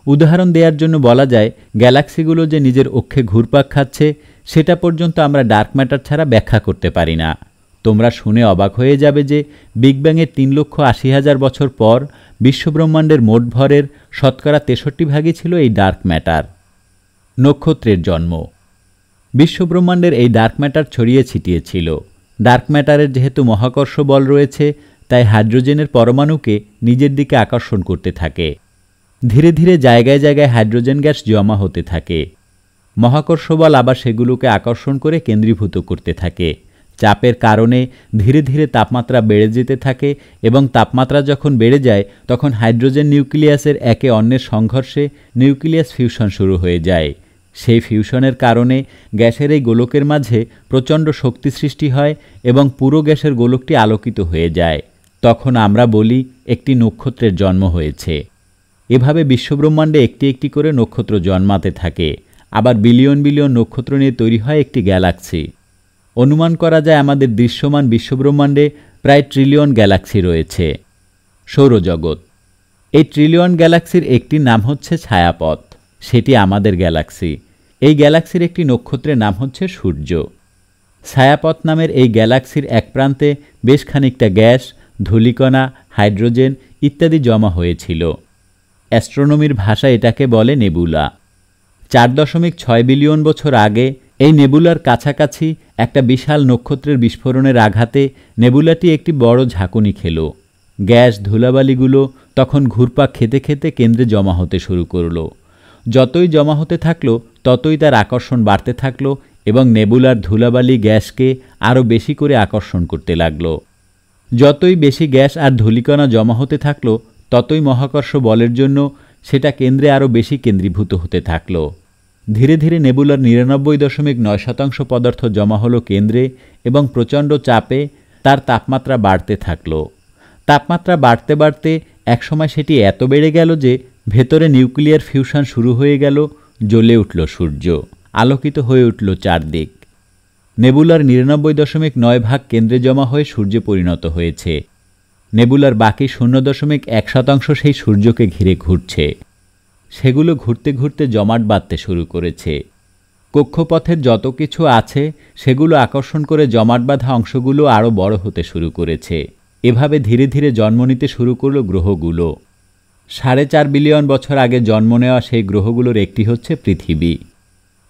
উদাহরণ দেওয়ার জন্য বলা যায়, গ্যালাক্সিগুলো যে নিজের অক্ষে ঘুরপাক খাচ্ছে সেটা পর্যন্ত আমরা ডার্ক ম্যাটার ছাড়া ব্যাখ্যা করতে পারি না। তোমরা শুনে অবাক হয়ে যাবে যে বিগ ব্যাংয়ের 3,80,000 বছর পর বিশ্বব্রহ্মাণ্ডের মোট ভরের শতকরা 63% ছিল এই ডার্ক ম্যাটার। নক্ষত্রের জন্ম। বিশ্বব্রহ্মাণ্ডের এই ডার্ক ম্যাটার ছড়িয়ে ছিটিয়ে ছিল। ডার্ক ম্যাটারের যেহেতু মহাকর্ষ বল রয়েছে, তাই হাইড্রোজেনের পরমাণুকে নিজের দিকে আকর্ষণ করতে থাকে। ধীরে ধীরে জায়গায় জায়গায় হাইড্রোজেন গ্যাস জমা হতে থাকে। মহাকর্ষ বল আবার সেগুলোকে আকর্ষণ করে কেন্দ্রীভূত করতে থাকে। চাপের কারণে ধীরে ধীরে তাপমাত্রা বেড়ে যেতে থাকে এবং তাপমাত্রা যখন বেড়ে যায় তখন হাইড্রোজেন নিউক্লিয়াসের একে অন্যের সংঘর্ষে নিউক্লিয়াস ফিউশন শুরু হয়ে যায়। সেই ফিউশনের কারণে গ্যাসের এই গোলকের মাঝে প্রচণ্ড শক্তি সৃষ্টি হয় এবং পুরো গ্যাসের গোলকটি আলোকিত হয়ে যায়। তখন আমরা বলি একটি নক্ষত্রের জন্ম হয়েছে। এভাবে বিশ্বব্রহ্মাণ্ডে একটি একটি করে নক্ষত্র জন্মাতে থাকে। আবার বিলিয়ন বিলিয়ন নক্ষত্র নিয়ে তৈরি হয় একটি গ্যালাক্সি। অনুমান করা যায় আমাদের দৃশ্যমান বিশ্বব্রহ্মাণ্ডে প্রায় ট্রিলিয়ন গ্যালাক্সি রয়েছে। সৌরজগৎ। এই ট্রিলিয়ন গ্যালাক্সির একটি নাম হচ্ছে ছায়াপথ, সেটি আমাদের গ্যালাক্সি। এই গ্যালাক্সির একটি নক্ষত্রের নাম হচ্ছে সূর্য। ছায়াপথ নামের এই গ্যালাক্সির এক প্রান্তে বেশ খানিকটা গ্যাস, ধূলিকণা, হাইড্রোজেন ইত্যাদি জমা হয়েছিল। অ্যাস্ট্রোনমির ভাষায় এটাকে বলে নেবুলা। 4.6 বিলিয়ন বছর আগে এই নেবুলার কাছাকাছি একটা বিশাল নক্ষত্রের বিস্ফোরণের আঘাতে নেবুলাটি একটি বড় ঝাঁকুনি খেল। গ্যাস, ধুলাবালিগুলো তখন ঘুরপাক খেতে খেতে কেন্দ্রে জমা হতে শুরু করল। যতই জমা হতে থাকলো ততই তার আকর্ষণ বাড়তে থাকলো এবং নেবুলার ধুলাবালি গ্যাসকে আরও বেশি করে আকর্ষণ করতে লাগলো। যতই বেশি গ্যাস আর ধূলিকণা জমা হতে থাকলো ততই মহাকর্ষ বলের জন্য সেটা কেন্দ্রে আরও বেশি কেন্দ্রীভূত হতে থাকলো। ধীরে ধীরে নেবুলার 99.9% পদার্থ জমা হলো কেন্দ্রে এবং প্রচণ্ড চাপে তার তাপমাত্রা বাড়তে থাকলো। তাপমাত্রা বাড়তে বাড়তে একসময় সেটি এত বেড়ে গেল যে ভেতরে নিউক্লিয়ার ফিউশন শুরু হয়ে গেল, জ্বলে উঠল সূর্য, আলোকিত হয়ে উঠল চারদিক। নেবুলার 99.9 কেন্দ্রে জমা হয়ে সূর্যে পরিণত হয়েছে। নেবুলার বাকি 0.1% সেই সূর্যকে ঘিরে ঘুরছে। সেগুলো ঘুরতে ঘুরতে জমাট বাঁধতে শুরু করেছে। কক্ষপথের যত কিছু আছে সেগুলো আকর্ষণ করে জমাট বাঁধা অংশগুলো আরও বড় হতে শুরু করেছে। এভাবে ধীরে ধীরে জন্ম নিতে শুরু করল গ্রহগুলো। 4.5 বিলিয়ন বছর আগে জন্ম নেওয়া সেই গ্রহগুলোর একটি হচ্ছে পৃথিবী।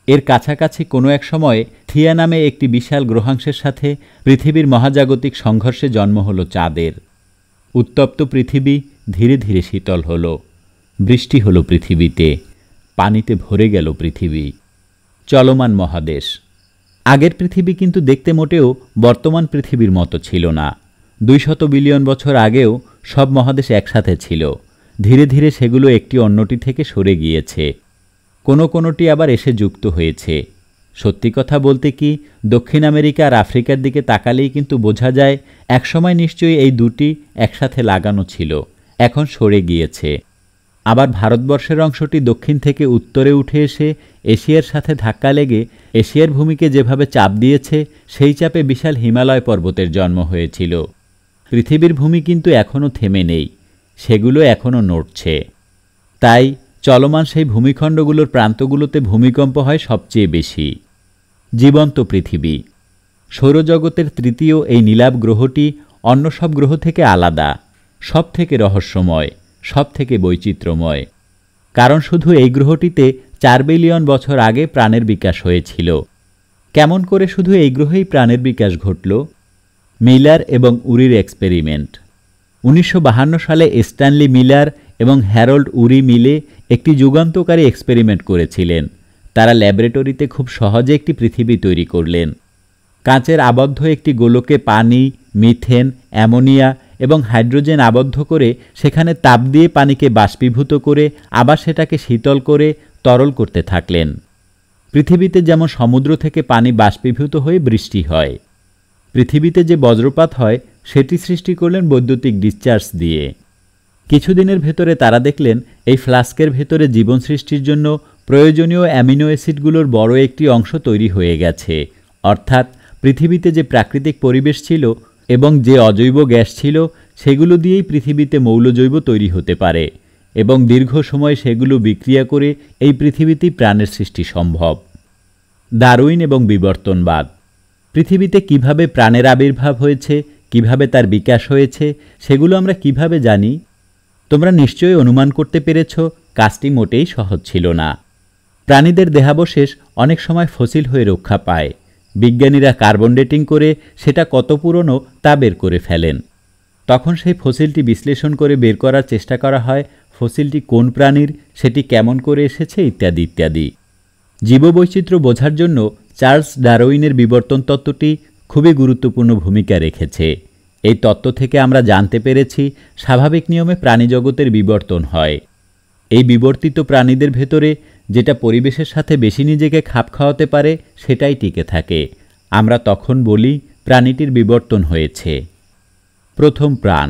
এর কাছাকাছি কোনো এক সময়ে থিয়া নামে একটি বিশাল গ্রহাংশের সাথে পৃথিবীর মহাজাগতিক সংঘর্ষে জন্ম হলো চাঁদের। উত্তপ্ত পৃথিবী ধীরে ধীরে শীতল হলো। বৃষ্টি হলো পৃথিবীতে, পানিতে ভরে গেল পৃথিবী। চলমান মহাদেশ। আগের পৃথিবী কিন্তু দেখতে মোটেও বর্তমান পৃথিবীর মতো ছিল না। 200 বিলিয়ন বছর আগেও সব মহাদেশ একসাথে ছিল। ধীরে ধীরে সেগুলো একটি অন্যটি থেকে সরে গিয়েছে। কোনোটি আবার এসে যুক্ত হয়েছে। সত্যি কথা বলতে কি, দক্ষিণ আমেরিকা আর আফ্রিকার দিকে তাকালেই কিন্তু বোঝা যায় একসময় নিশ্চয়ই এই দুটি একসাথে লাগানো ছিল, এখন সরে গিয়েছে। আবার ভারতবর্ষের অংশটি দক্ষিণ থেকে উত্তরে উঠে এসে এশিয়ার সাথে ধাক্কা লেগে এশিয়ার ভূমিকে যেভাবে চাপ দিয়েছে সেই চাপে বিশাল হিমালয় পর্বতের জন্ম হয়েছিল। পৃথিবীর ভূমি কিন্তু এখনও থেমে নেই, সেগুলো এখনও নড়ছে। তাই চলমান সেই ভূমিখণ্ডগুলোর প্রান্তগুলোতে ভূমিকম্প হয় সবচেয়ে বেশি। জীবন্ত পৃথিবী। সৌরজগতের তৃতীয় এই নীলাভ গ্রহটি অন্য সব গ্রহ থেকে আলাদা, সব থেকে রহস্যময়, সব থেকে বৈচিত্র্যময়। কারণ শুধু এই গ্রহটিতে 4 বিলিয়ন বছর আগে প্রাণের বিকাশ হয়েছিল। কেমন করে শুধু এই গ্রহেই প্রাণের বিকাশ ঘটল? মিলার এবং উরির এক্সপেরিমেন্ট। 1952 সালে স্ট্যানলি মিলার এবং হ্যারল্ড উরি মিলে একটি যুগান্তকারী এক্সপেরিমেন্ট করেছিলেন। তারা ল্যাবরেটরিতে খুব সহজে একটি পৃথিবী তৈরি করলেন। কাঁচের আবদ্ধ একটি গোলকে পানি, মিথেন, অ্যামোনিয়া এবং হাইড্রোজেন আবদ্ধ করে সেখানে তাপ দিয়ে পানিকে বাষ্পীভূত করে আবার সেটাকে শীতল করে তরল করতে থাকলেন। পৃথিবীতে যেমন সমুদ্র থেকে পানি বাষ্পীভূত হয়ে বৃষ্টি হয়, পৃথিবীতে যে বজ্রপাত হয় সেটি সৃষ্টি করলেন বৈদ্যুতিক ডিসচার্জ দিয়ে। কিছুদিনের ভেতরে তারা দেখলেন এই ফ্লাস্কের ভেতরে জীবন সৃষ্টির জন্য প্রয়োজনীয় অ্যামিনো অ্যাসিডগুলোর বড় একটি অংশ তৈরি হয়ে গেছে। অর্থাৎ পৃথিবীতে যে প্রাকৃতিক পরিবেশ ছিল এবং যে অজৈব গ্যাস ছিল সেগুলো দিয়েই পৃথিবীতে মৌলজৈব তৈরি হতে পারে এবং দীর্ঘ সময় সেগুলো বিক্রিয়া করে এই পৃথিবীতেই প্রাণের সৃষ্টি সম্ভব। ডারউইন এবং বিবর্তনবাদ। পৃথিবীতে কিভাবে প্রাণের আবির্ভাব হয়েছে, কিভাবে তার বিকাশ হয়েছে, সেগুলো আমরা কিভাবে জানি? তোমরা নিশ্চয়ই অনুমান করতে পেরেছ, কাজটি মোটেই সহজ ছিল না। প্রাণীদের দেহাবশেষ অনেক সময় ফসিল হয়ে রক্ষা পায়। বিজ্ঞানীরা কার্বন ডেটিং করে সেটা কত পুরনো তা বের করে ফেলেন। তখন সেই ফসিলটি বিশ্লেষণ করে বের করার চেষ্টা করা হয় ফসিলটি কোন প্রাণীর, সেটি কেমন করে এসেছে ইত্যাদি ইত্যাদি। জীববৈচিত্র্য বোঝার জন্য চার্লস ডারউইনের বিবর্তন তত্ত্বটি খুবই গুরুত্বপূর্ণ ভূমিকা রেখেছে। এই তত্ত্ব থেকে আমরা জানতে পেরেছি স্বাভাবিক নিয়মে প্রাণীজগতের বিবর্তন হয়। এই বিবর্তিত প্রাণীদের ভেতরে যেটা পরিবেশের সাথে বেশি নিজেকে খাপ খাওয়াতে পারে সেটাই টিকে থাকে। আমরা তখন বলি প্রাণীটির বিবর্তন হয়েছে। প্রথম প্রাণ।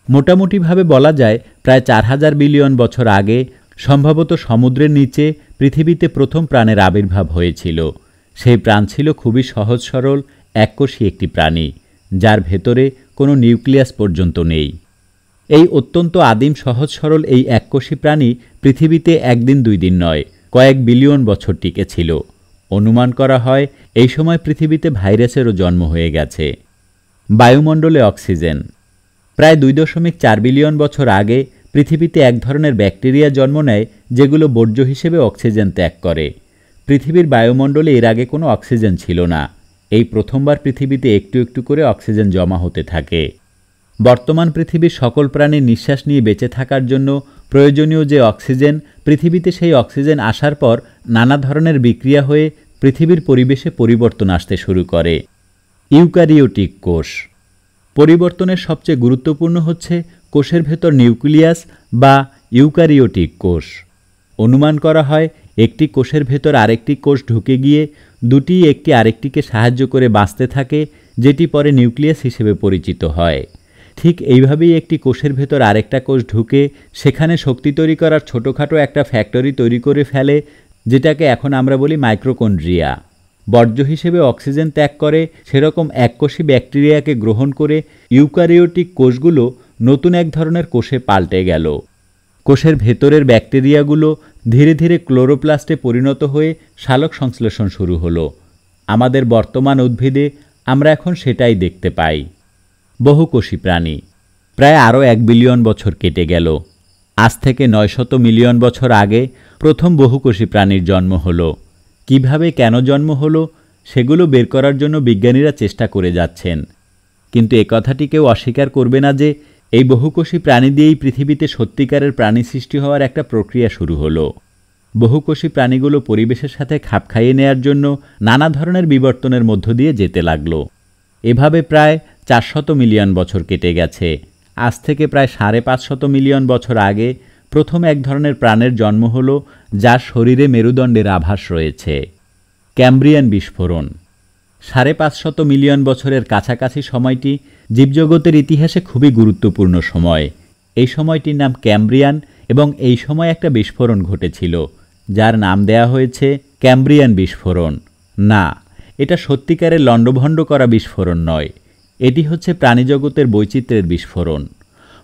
মোটামুটিভাবে বলা যায় প্রায় 4000 বিলিয়ন বছর আগে সম্ভবত সমুদ্রের নিচে পৃথিবীতে প্রথম প্রাণের আবির্ভাব হয়েছিল। সেই প্রাণ ছিল খুবই সহজ সরল এককোষী একটি প্রাণী, যার ভেতরে কোনো নিউক্লিয়াস পর্যন্ত নেই। এই অত্যন্ত আদিম সহজ সরল এই এককোষী প্রাণী পৃথিবীতে একদিন দুই দিন নয়, কয়েক বিলিয়ন বছর টিকেছিল। অনুমান করা হয় এই সময় পৃথিবীতে ভাইরাসেরও জন্ম হয়ে গেছে। বায়ুমণ্ডলে অক্সিজেন। প্রায় 2.4 বিলিয়ন বছর আগে পৃথিবীতে এক ধরনের ব্যাকটেরিয়া জন্ম নেয় যেগুলো বর্জ্য হিসেবে অক্সিজেন ত্যাগ করে। পৃথিবীর বায়ুমণ্ডলে এর আগে কোনো অক্সিজেন ছিল না। এই প্রথমবার পৃথিবীতে একটু একটু করে অক্সিজেন জমা হতে থাকে। বর্তমান পৃথিবীর সকল প্রাণীর নিঃশ্বাস নিয়ে বেঁচে থাকার জন্য প্রয়োজনীয় যে অক্সিজেন, পৃথিবীতে সেই অক্সিজেন আসার পর নানা ধরনের বিক্রিয়া হয়ে পৃথিবীর পরিবেশে পরিবর্তন আসতে শুরু করে। ইউক্যারিওটিক কোষ। পরিবর্তনের সবচেয়ে গুরুত্বপূর্ণ হচ্ছে কোষের ভেতর নিউক্লিয়াস বা ইউক্যারিওটিক কোষ। অনুমান করা হয় একটি কোষের ভেতর আরেকটি কোষ ঢুকে গিয়ে দুটি একটি আরেকটিকে সাহায্য করে বাঁচতে থাকে, যেটি পরে নিউক্লিয়াস হিসেবে পরিচিত হয়। ঠিক এইভাবেই একটি কোষের ভেতর আরেকটা কোষ ঢুকে সেখানে শক্তি তৈরি করার ছোটোখাটো একটা ফ্যাক্টরি তৈরি করে ফেলে, যেটাকে এখন আমরা বলি মাইক্রোকন্ড্রিয়া। বর্জ্য হিসেবে অক্সিজেন ত্যাগ করে সেরকম এককোষী ব্যাকটেরিয়াকে গ্রহণ করে ইউক্যারিওটিক কোষগুলো নতুন এক ধরনের কোষে পাল্টে গেল। কোষের ভেতরের ব্যাকটেরিয়াগুলো ধীরে ধীরে ক্লোরোপ্লাস্টে পরিণত হয়ে সালোক সংশ্লেষণ শুরু হলো। আমাদের বর্তমান উদ্ভিদে আমরা এখন সেটাই দেখতে পাই। বহুকোষী প্রাণী। প্রায় আরও 1 বিলিয়ন বছর কেটে গেল। আজ থেকে 900 মিলিয়ন বছর আগে প্রথম বহুকোষী প্রাণীর জন্ম হলো। কিভাবে, কেন জন্ম হলো সেগুলো বের করার জন্য বিজ্ঞানীরা চেষ্টা করে যাচ্ছেন। কিন্তু এ কথাটি কেউ অস্বীকার করবে না যে এই বহুকোষী প্রাণী দিয়েই পৃথিবীতে সত্যিকারের প্রাণী সৃষ্টি হওয়ার একটা প্রক্রিয়া শুরু হলো। বহুকোষী প্রাণীগুলো পরিবেশের সাথে খাপ খাইয়ে নেয়ার জন্য নানা ধরনের বিবর্তনের মধ্য দিয়ে যেতে লাগলো। এভাবে প্রায় 400 মিলিয়ন বছর কেটে গেছে। আজ থেকে প্রায় 550 মিলিয়ন বছর আগে প্রথম এক ধরনের প্রাণের জন্ম হলো, যার শরীরে মেরুদণ্ডের আভাস রয়েছে। ক্যাম্ব্রিয়ান বিস্ফোরণ। 550 মিলিয়ন বছরের কাছাকাছি সময়টি জীবজগতের ইতিহাসে খুবই গুরুত্বপূর্ণ সময়। এই সময়টির নাম ক্যাম্ব্রিয়ান এবং এই সময় একটা বিস্ফোরণ ঘটেছিল, যার নাম দেয়া হয়েছে ক্যাম্ব্রিয়ান বিস্ফোরণ। না, এটা সত্যিকারের লণ্ডভণ্ড করা বিস্ফোরণ নয়, এটি হচ্ছে প্রাণীজগতের বৈচিত্র্যের বিস্ফোরণ।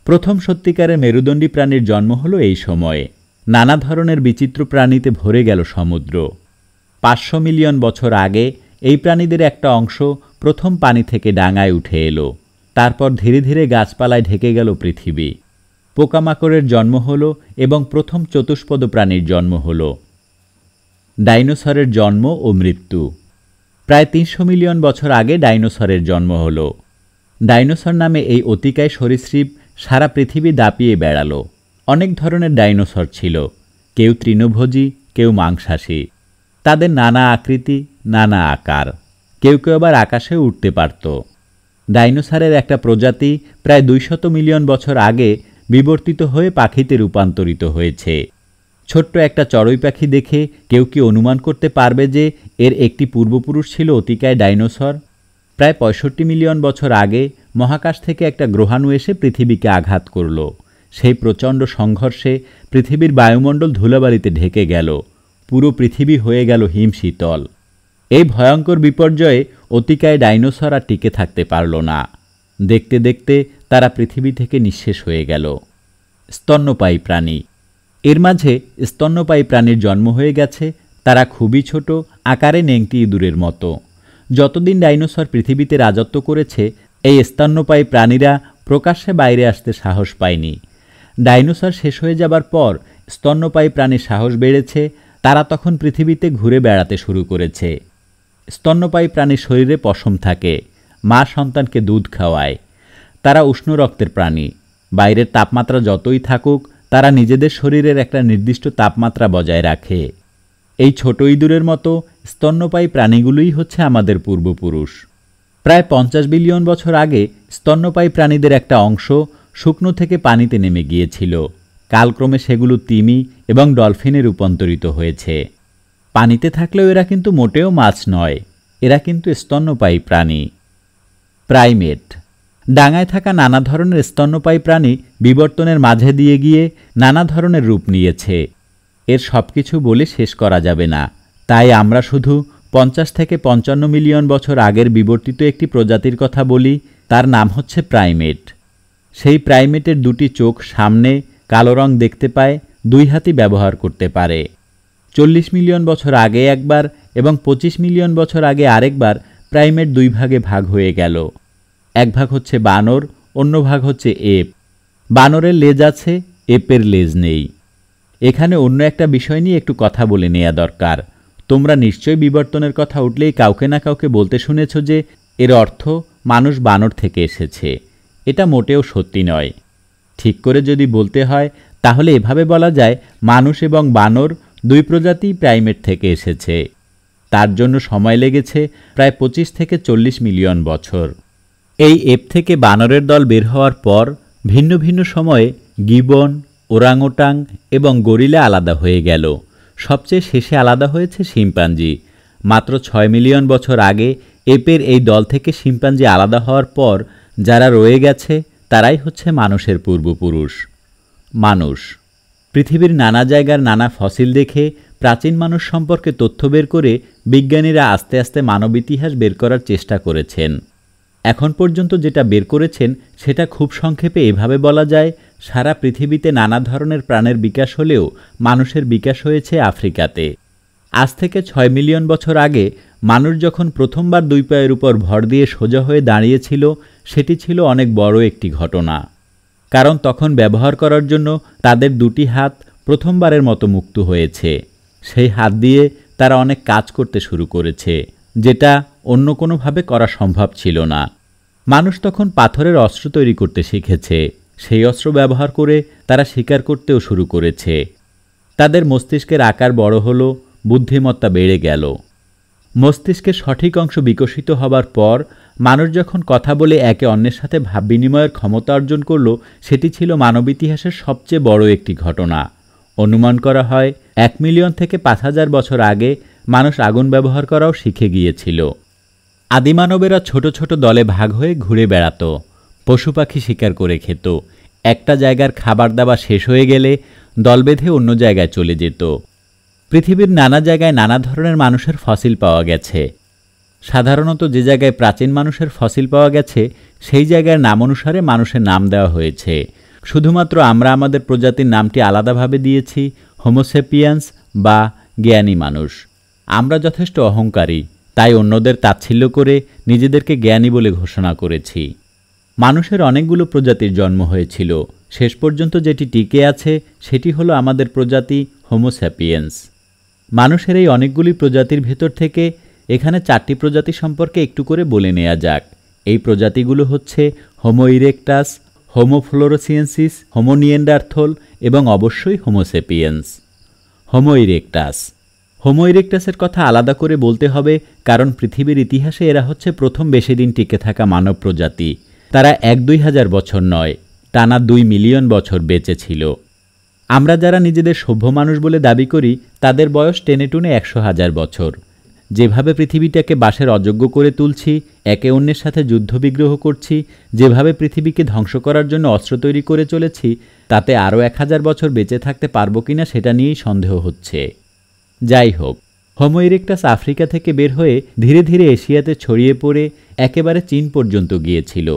প্রথম সত্যিকারের মেরুদণ্ডী প্রাণীর জন্ম হলো এই সময়ে। নানা ধরনের বিচিত্র প্রাণীতে ভরে গেল সমুদ্র। 500 মিলিয়ন বছর আগে এই প্রাণীদের একটা অংশ প্রথম পানি থেকে ডাঙায় উঠে এলো। তারপর ধীরে ধীরে গাছপালায় ঢেকে গেল পৃথিবী। পোকামাকড়ের জন্ম হলো এবং প্রথম চতুষ্পদ প্রাণীর জন্ম হলো। ডাইনোসরের জন্ম ও মৃত্যু। প্রায় 300 মিলিয়ন বছর আগে ডাইনোসরের জন্ম হলো। ডাইনোসর নামে এই অতিকায় সরীসৃপ সারা পৃথিবী দাপিয়ে বেড়ালো। অনেক ধরনের ডাইনোসর ছিল, কেউ তৃণভোজী, কেউ মাংসাশী। তাদের নানা আকৃতি, নানা আকার, কেউ কেউ আবার আকাশে উঠতে পারত। ডাইনোসরের একটা প্রজাতি প্রায় 200 মিলিয়ন বছর আগে বিবর্তিত হয়ে পাখিতে রূপান্তরিত হয়েছে। ছোট্ট একটা চড়ুই পাখি দেখে কেউ কি অনুমান করতে পারবে যে এর একটি পূর্বপুরুষ ছিল অতিকায় ডাইনোসর? প্রায় 65 মিলিয়ন বছর আগে মহাকাশ থেকে একটা গ্রহাণু এসে পৃথিবীকে আঘাত করল। সেই প্রচণ্ড সংঘর্ষে পৃথিবীর বায়ুমণ্ডল ধুলাবালিতে ঢেকে গেল, পুরো পৃথিবী হয়ে গেল হিমশীতল। এই ভয়ঙ্কর বিপর্যয়ে অতিকায় ডাইনোসর আর টিকে থাকতে পারল না। দেখতে দেখতে তারা পৃথিবী থেকে নিঃশেষ হয়ে গেল। স্তন্যপায়ী প্রাণী। এর মাঝে স্তন্যপায়ী প্রাণীর জন্ম হয়ে গেছে। তারা খুবই ছোট, আকারে নেংটি ইঁদুরের মতো। যতদিন ডাইনোসর পৃথিবীতে রাজত্ব করেছে, এই স্তন্যপায়ী প্রাণীরা প্রকাশ্যে বাইরে আসতে সাহস পায়নি। ডাইনোসর শেষ হয়ে যাবার পর স্তন্যপায়ী প্রাণীর সাহস বেড়েছে। তারা তখন পৃথিবীতে ঘুরে বেড়াতে শুরু করেছে। স্তন্যপায়ী প্রাণীর শরীরে পশম থাকে, মা সন্তানকে দুধ খাওয়ায়। তারা উষ্ণ রক্তের প্রাণী। বাইরের তাপমাত্রা যতই থাকুক, তারা নিজেদের শরীরের একটা নির্দিষ্ট তাপমাত্রা বজায় রাখে। এই ছোট ইঁদুরের মতো স্তন্যপায়ী প্রাণীগুলোই হচ্ছে আমাদের পূর্বপুরুষ। প্রায় 50 বিলিয়ন বছর আগে স্তন্যপায়ী প্রাণীদের একটা অংশ শুকনো থেকে পানিতে নেমে গিয়েছিল। কালক্রমে সেগুলো তিমি এবং ডলফিনে রূপান্তরিত হয়েছে। পানিতে থাকলেও এরা কিন্তু মোটেও মাছ নয়, এরা কিন্তু স্তন্যপায়ী প্রাণী। প্রাইমেট। ডাঙায় থাকা নানা ধরনের স্তন্যপায়ী প্রাণী বিবর্তনের মাঝে দিয়ে গিয়ে নানা ধরনের রূপ নিয়েছে। এর সব কিছু বলে শেষ করা যাবে না, তাই আমরা শুধু 50 থেকে 55 মিলিয়ন বছর আগের বিবর্তিত একটি প্রজাতির কথা বলি। তার নাম হচ্ছে প্রাইমেট। সেই প্রাইমেটের দুটি চোখ সামনে, কালো রং দেখতে পায়, দুই হাতই ব্যবহার করতে পারে। 40 মিলিয়ন বছর আগে একবার এবং 25 মিলিয়ন বছর আগে আরেকবার প্রাইমেট দুই ভাগে ভাগ হয়ে গেল। এক ভাগ হচ্ছে বানর, অন্য ভাগ হচ্ছে এপ। বানরের লেজ আছে, এপের লেজ নেই। এখানে অন্য একটা বিষয় নিয়ে একটু কথা বলে নেওয়া দরকার। তোমরা নিশ্চয়ই বিবর্তনের কথা উঠলেই কাউকে না কাউকে বলতে শুনেছ যে এর অর্থ মানুষ বানর থেকে এসেছে। এটা মোটেও সত্যি নয়। ঠিক করে যদি বলতে হয় তাহলে এভাবে বলা যায়, মানুষ এবং বানর দুই প্রজাতি প্রাইমেট থেকে এসেছে। তার জন্য সময় লেগেছে প্রায় 25 থেকে 40 মিলিয়ন বছর। এই এপ থেকে বানরের দল বের হওয়ার পর ভিন্ন ভিন্ন সময়ে গিবন, ওরাংওটাং এবং গরিলা আলাদা হয়ে গেল। সবচেয়ে শেষে আলাদা হয়েছে শিম্পাঞ্জি। মাত্র 6 মিলিয়ন বছর আগে এপের এই দল থেকে শিম্পাঞ্জি আলাদা হওয়ার পর যারা রয়ে গেছে তারাই হচ্ছে মানুষের পূর্বপুরুষ। মানুষ। পৃথিবীর নানা জায়গার নানা ফসিল দেখে প্রাচীন মানুষ সম্পর্কে তথ্য বের করে বিজ্ঞানীরা আস্তে আস্তে মানব ইতিহাস বের করার চেষ্টা করেছেন। এখন পর্যন্ত যেটা বের করেছেন সেটা খুব সংক্ষেপে এভাবে বলা যায়, সারা পৃথিবীতে নানা ধরনের প্রাণের বিকাশ হলেও মানুষের বিকাশ হয়েছে আফ্রিকাতে। আজ থেকে 6 মিলিয়ন বছর আগে মানুষ যখন প্রথমবার দুই পায়ের উপর ভর দিয়ে সোজা হয়ে দাঁড়িয়েছিল, সেটি ছিল অনেক বড় একটি ঘটনা। কারণ তখন ব্যবহার করার জন্য তাদের দুটি হাত প্রথমবারের মতো মুক্ত হয়েছে। সেই হাত দিয়ে তারা অনেক কাজ করতে শুরু করেছে, যেটা অন্য কোনোভাবে করা সম্ভব ছিল না। মানুষ তখন পাথরের অস্ত্র তৈরি করতে শিখেছে। সেই অস্ত্র ব্যবহার করে তারা শিকার করতেও শুরু করেছে। তাদের মস্তিষ্কের আকার বড় হলো, বুদ্ধিমত্তা বেড়ে গেল। মস্তিষ্কের সঠিক অংশ বিকশিত হবার পর মানুষ যখন কথা বলে একে অন্যের সাথে ভাব বিনিময়ের ক্ষমতা অর্জন করল, সেটি ছিল মানব ইতিহাসের সবচেয়ে বড় একটি ঘটনা। অনুমান করা হয় 1 মিলিয়ন থেকে 5,000 বছর আগে মানুষ আগুন ব্যবহার করাও শিখে গিয়েছিল। আদিমানবেরা ছোট ছোট দলে ভাগ হয়ে ঘুরে বেড়াত, পশু পাখি শিকার করে খেত। একটা জায়গার খাবার দাবার শেষ হয়ে গেলে দল বেঁধে অন্য জায়গায় চলে যেত। পৃথিবীর নানা জায়গায় নানা ধরনের মানুষের ফসিল পাওয়া গেছে। সাধারণত যে জায়গায় প্রাচীন মানুষের ফসিল পাওয়া গেছে সেই জায়গার নাম অনুসারে মানুষের নাম দেওয়া হয়েছে। শুধুমাত্র আমরা আমাদের প্রজাতির নামটি আলাদাভাবে দিয়েছি, হোমোসেপিয়ান্স বা জ্ঞানী মানুষ। আমরা যথেষ্ট অহংকারী, তাই অন্যদের তাচ্ছিল্য করে নিজেদেরকে জ্ঞানী বলে ঘোষণা করেছি। মানুষের অনেকগুলো প্রজাতির জন্ম হয়েছিল। শেষ পর্যন্ত যেটি টিকে আছে সেটি হলো আমাদের প্রজাতি হোমোস্যাপিয়েন্স। মানুষের এই অনেকগুলি প্রজাতির ভেতর থেকে এখানে 4টি প্রজাতি সম্পর্কে একটু করে বলে নেওয়া যাক। এই প্রজাতিগুলো হচ্ছে হোমো ইরেক্টাস, হোমো ফ্লোরসিয়েন্সিস, হোমো নিয়েন্ডারথল এবং অবশ্যই হোমোসেপিয়েন্স। Homo erectus. হোমো ইরেক্টাসের কথা আলাদা করে বলতে হবে, কারণ পৃথিবীর ইতিহাসে এরা হচ্ছে প্রথম বেশি দিন টিকে থাকা মানব প্রজাতি। তারা 1-2 হাজার বছর নয়, টানা 2 মিলিয়ন বছর বেঁচে ছিল। আমরা যারা নিজেদের সভ্য মানুষ বলে দাবি করি, তাদের বয়স টেনে টুনে 100,000 বছর। যেভাবে পৃথিবীটাকে বাসের অযোগ্য করে তুলছি, একে অন্যের সাথে যুদ্ধবিগ্রহ করছি, যেভাবে পৃথিবীকে ধ্বংস করার জন্য অস্ত্র তৈরি করে চলেছি, তাতে আরও 1000 বছর বেঁচে থাকতে পারবো কিনা সেটা নিয়েই সন্দেহ হচ্ছে। যাই হোক, হোমো ইরেক্টাস আফ্রিকা থেকে বের হয়ে ধীরে ধীরে এশিয়াতে ছড়িয়ে পড়ে একেবারে চীন পর্যন্ত গিয়েছিল।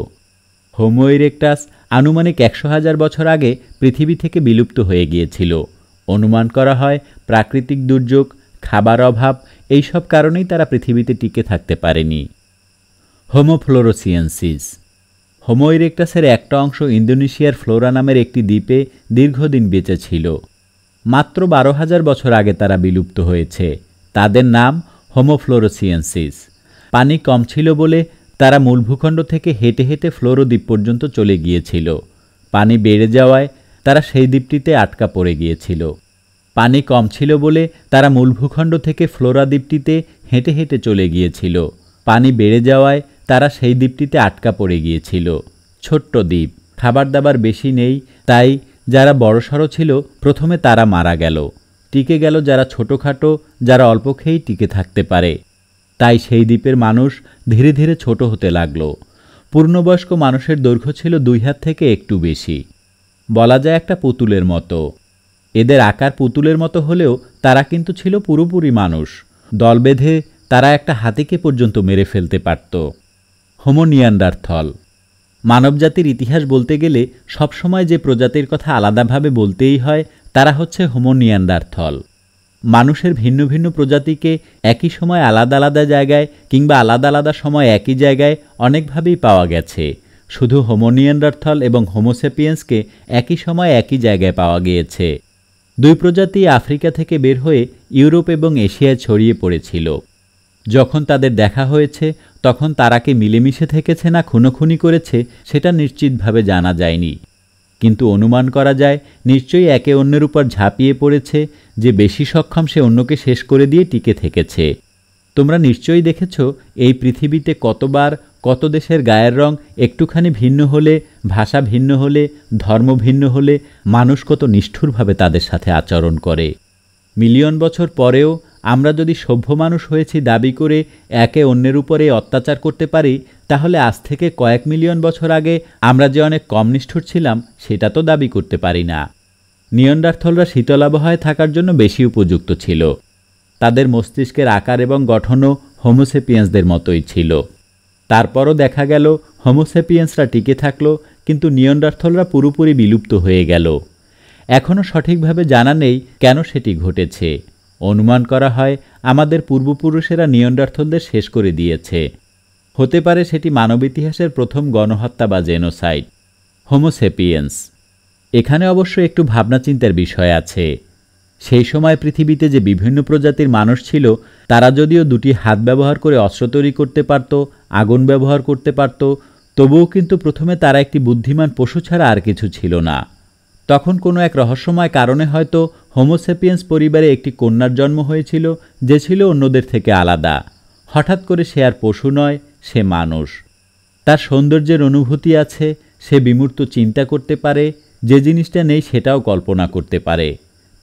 হোমো ইরেক্টাস আনুমানিক 100,000 বছর আগে পৃথিবী থেকে বিলুপ্ত হয়ে গিয়েছিল। অনুমান করা হয় প্রাকৃতিক দুর্যোগ, খাবার অভাব, এইসব কারণেই তারা পৃথিবীতে টিকে থাকতে পারেনি। হোমো ফ্লোরোসিয়েন্সিস। হোমো ইরেক্টাসের একটা অংশ ইন্দোনেশিয়ার ফ্লোরা নামের একটি দ্বীপে দীর্ঘদিন বেঁচে ছিল। মাত্র 12,000 বছর আগে তারা বিলুপ্ত হয়েছে। তাদের নাম হোমো ফ্লোরোসিয়েন্সিস। পানি কম ছিল বলে তারা মূল ভূখণ্ড থেকে হেঁটে হেঁটে ফ্লোরো দ্বীপ পর্যন্ত চলে গিয়েছিল। পানি বেড়ে যাওয়ায় তারা সেই দ্বীপটিতে আটকা পড়ে গিয়েছিল। পানি কম ছিল বলে তারা মূল ভূখণ্ড থেকে ফ্লোরা দ্বীপটিতে হেঁটে হেঁটে চলে গিয়েছিল। পানি বেড়ে যাওয়ায় তারা সেই দ্বীপটিতে আটকা পড়ে গিয়েছিল। ছোট্ট দ্বীপ, খাবার দাবার বেশি নেই, তাই যারা বড়সড় ছিল প্রথমে তারা মারা গেল। টিকে গেল যারা ছোটোখাটো, যারা অল্প খেয়েই টিকে থাকতে পারে। তাই সেই দ্বীপের মানুষ ধীরে ধীরে ছোট হতে লাগল। পূর্ণবয়স্ক মানুষের দৈর্ঘ্য ছিল 2 হাত থেকে একটু বেশি। বলা যায় একটা পুতুলের মতো। এদের আকার পুতুলের মতো হলেও তারা কিন্তু ছিল পুরোপুরি মানুষ। দল বেঁধে তারা একটা হাতিকে পর্যন্ত মেরে ফেলতে পারত। হোমো নিয়ান্ডারথল। মানবজাতির ইতিহাস বলতে গেলে সবসময় যে প্রজাতির কথা আলাদাভাবে বলতেই হয়, তারা হচ্ছে হোমো নিয়ান্ডারথল। মানুষের ভিন্ন ভিন্ন প্রজাতিকে একই সময় আলাদা আলাদা জায়গায় কিংবা আলাদা আলাদা সময় একই জায়গায় অনেকভাবেই পাওয়া গেছে। শুধু হোমো নিয়ান্ডারথল এবং হোমো সেপিয়েন্সকে একই সময় একই জায়গায় পাওয়া গিয়েছে। 2 প্রজাতি আফ্রিকা থেকে বের হয়ে ইউরোপ এবং এশিয়ায় ছড়িয়ে পড়েছিল। যখন তাদের দেখা হয়েছে তখন তারা কি মিলেমিশে থেকেছে না খুনোখুনি করেছে সেটা নিশ্চিতভাবে জানা যায়নি, কিন্তু অনুমান করা যায় নিশ্চয়ই একে অন্যের উপর ঝাঁপিয়ে পড়েছে। যে বেশি সক্ষম সে অন্যকে শেষ করে দিয়ে টিকে থেকেছে। তোমরা নিশ্চয়ই দেখেছ এই পৃথিবীতে কতবার কত দেশের গায়ের রং একটুখানি ভিন্ন হলে, ভাষা ভিন্ন হলে, ধর্ম ভিন্ন হলে মানুষ কত নিষ্ঠুরভাবে তাদের সাথে আচরণ করে। মিলিয়ন বছর পরেও আমরা যদি সভ্য মানুষ হয়েছি দাবি করে একে অন্যের উপরে অত্যাচার করতে পারি, তাহলে আজ থেকে কয়েক মিলিয়ন বছর আগে আমরা যে অনেক কম নিষ্ঠুর ছিলাম সেটা তো দাবি করতে পারি না। নিয়ান্ডারথলরা শীতল আবহাওয়ায় থাকার জন্য বেশি উপযুক্ত ছিল। তাদের মস্তিষ্কের আকার এবং গঠনও হোমোসেপিয়েন্সদের মতোই ছিল। তারপরও দেখা গেল হোমোসেপিয়েন্সরা টিকে থাকল, কিন্তু নিয়ান্ডারথলরা পুরোপুরি বিলুপ্ত হয়ে গেল। এখনও সঠিকভাবে জানা নেই কেন সেটি ঘটেছে। অনুমান করা হয় আমাদের পূর্বপুরুষেরা নিয়ান্ডারথলদের শেষ করে দিয়েছে। হতে পারে সেটি মানব ইতিহাসের প্রথম গণহত্যা বা জেনোসাইড। হোমোসেপিয়েন্স। এখানে অবশ্য একটু ভাবনা চিন্তার বিষয় আছে। সেই সময় পৃথিবীতে যে বিভিন্ন প্রজাতির মানুষ ছিল, তারা যদিও 2টি হাত ব্যবহার করে অস্ত্র তৈরি করতে পারত, আগুন ব্যবহার করতে পারত, তবুও কিন্তু প্রথমে তারা একটি বুদ্ধিমান পশু ছাড়া আর কিছু ছিল না। তখন কোনো এক রহস্যময় কারণে হয়তো হোমোসেপিয়েন্স পরিবারে একটি কন্যার জন্ম হয়েছিল, যে ছিল অন্যদের থেকে আলাদা। হঠাৎ করে সে আর পশু নয়, সে মানুষ। তার সৌন্দর্যের অনুভূতি আছে, সে বিমূর্ত চিন্তা করতে পারে, যে জিনিসটা নেই সেটাও কল্পনা করতে পারে।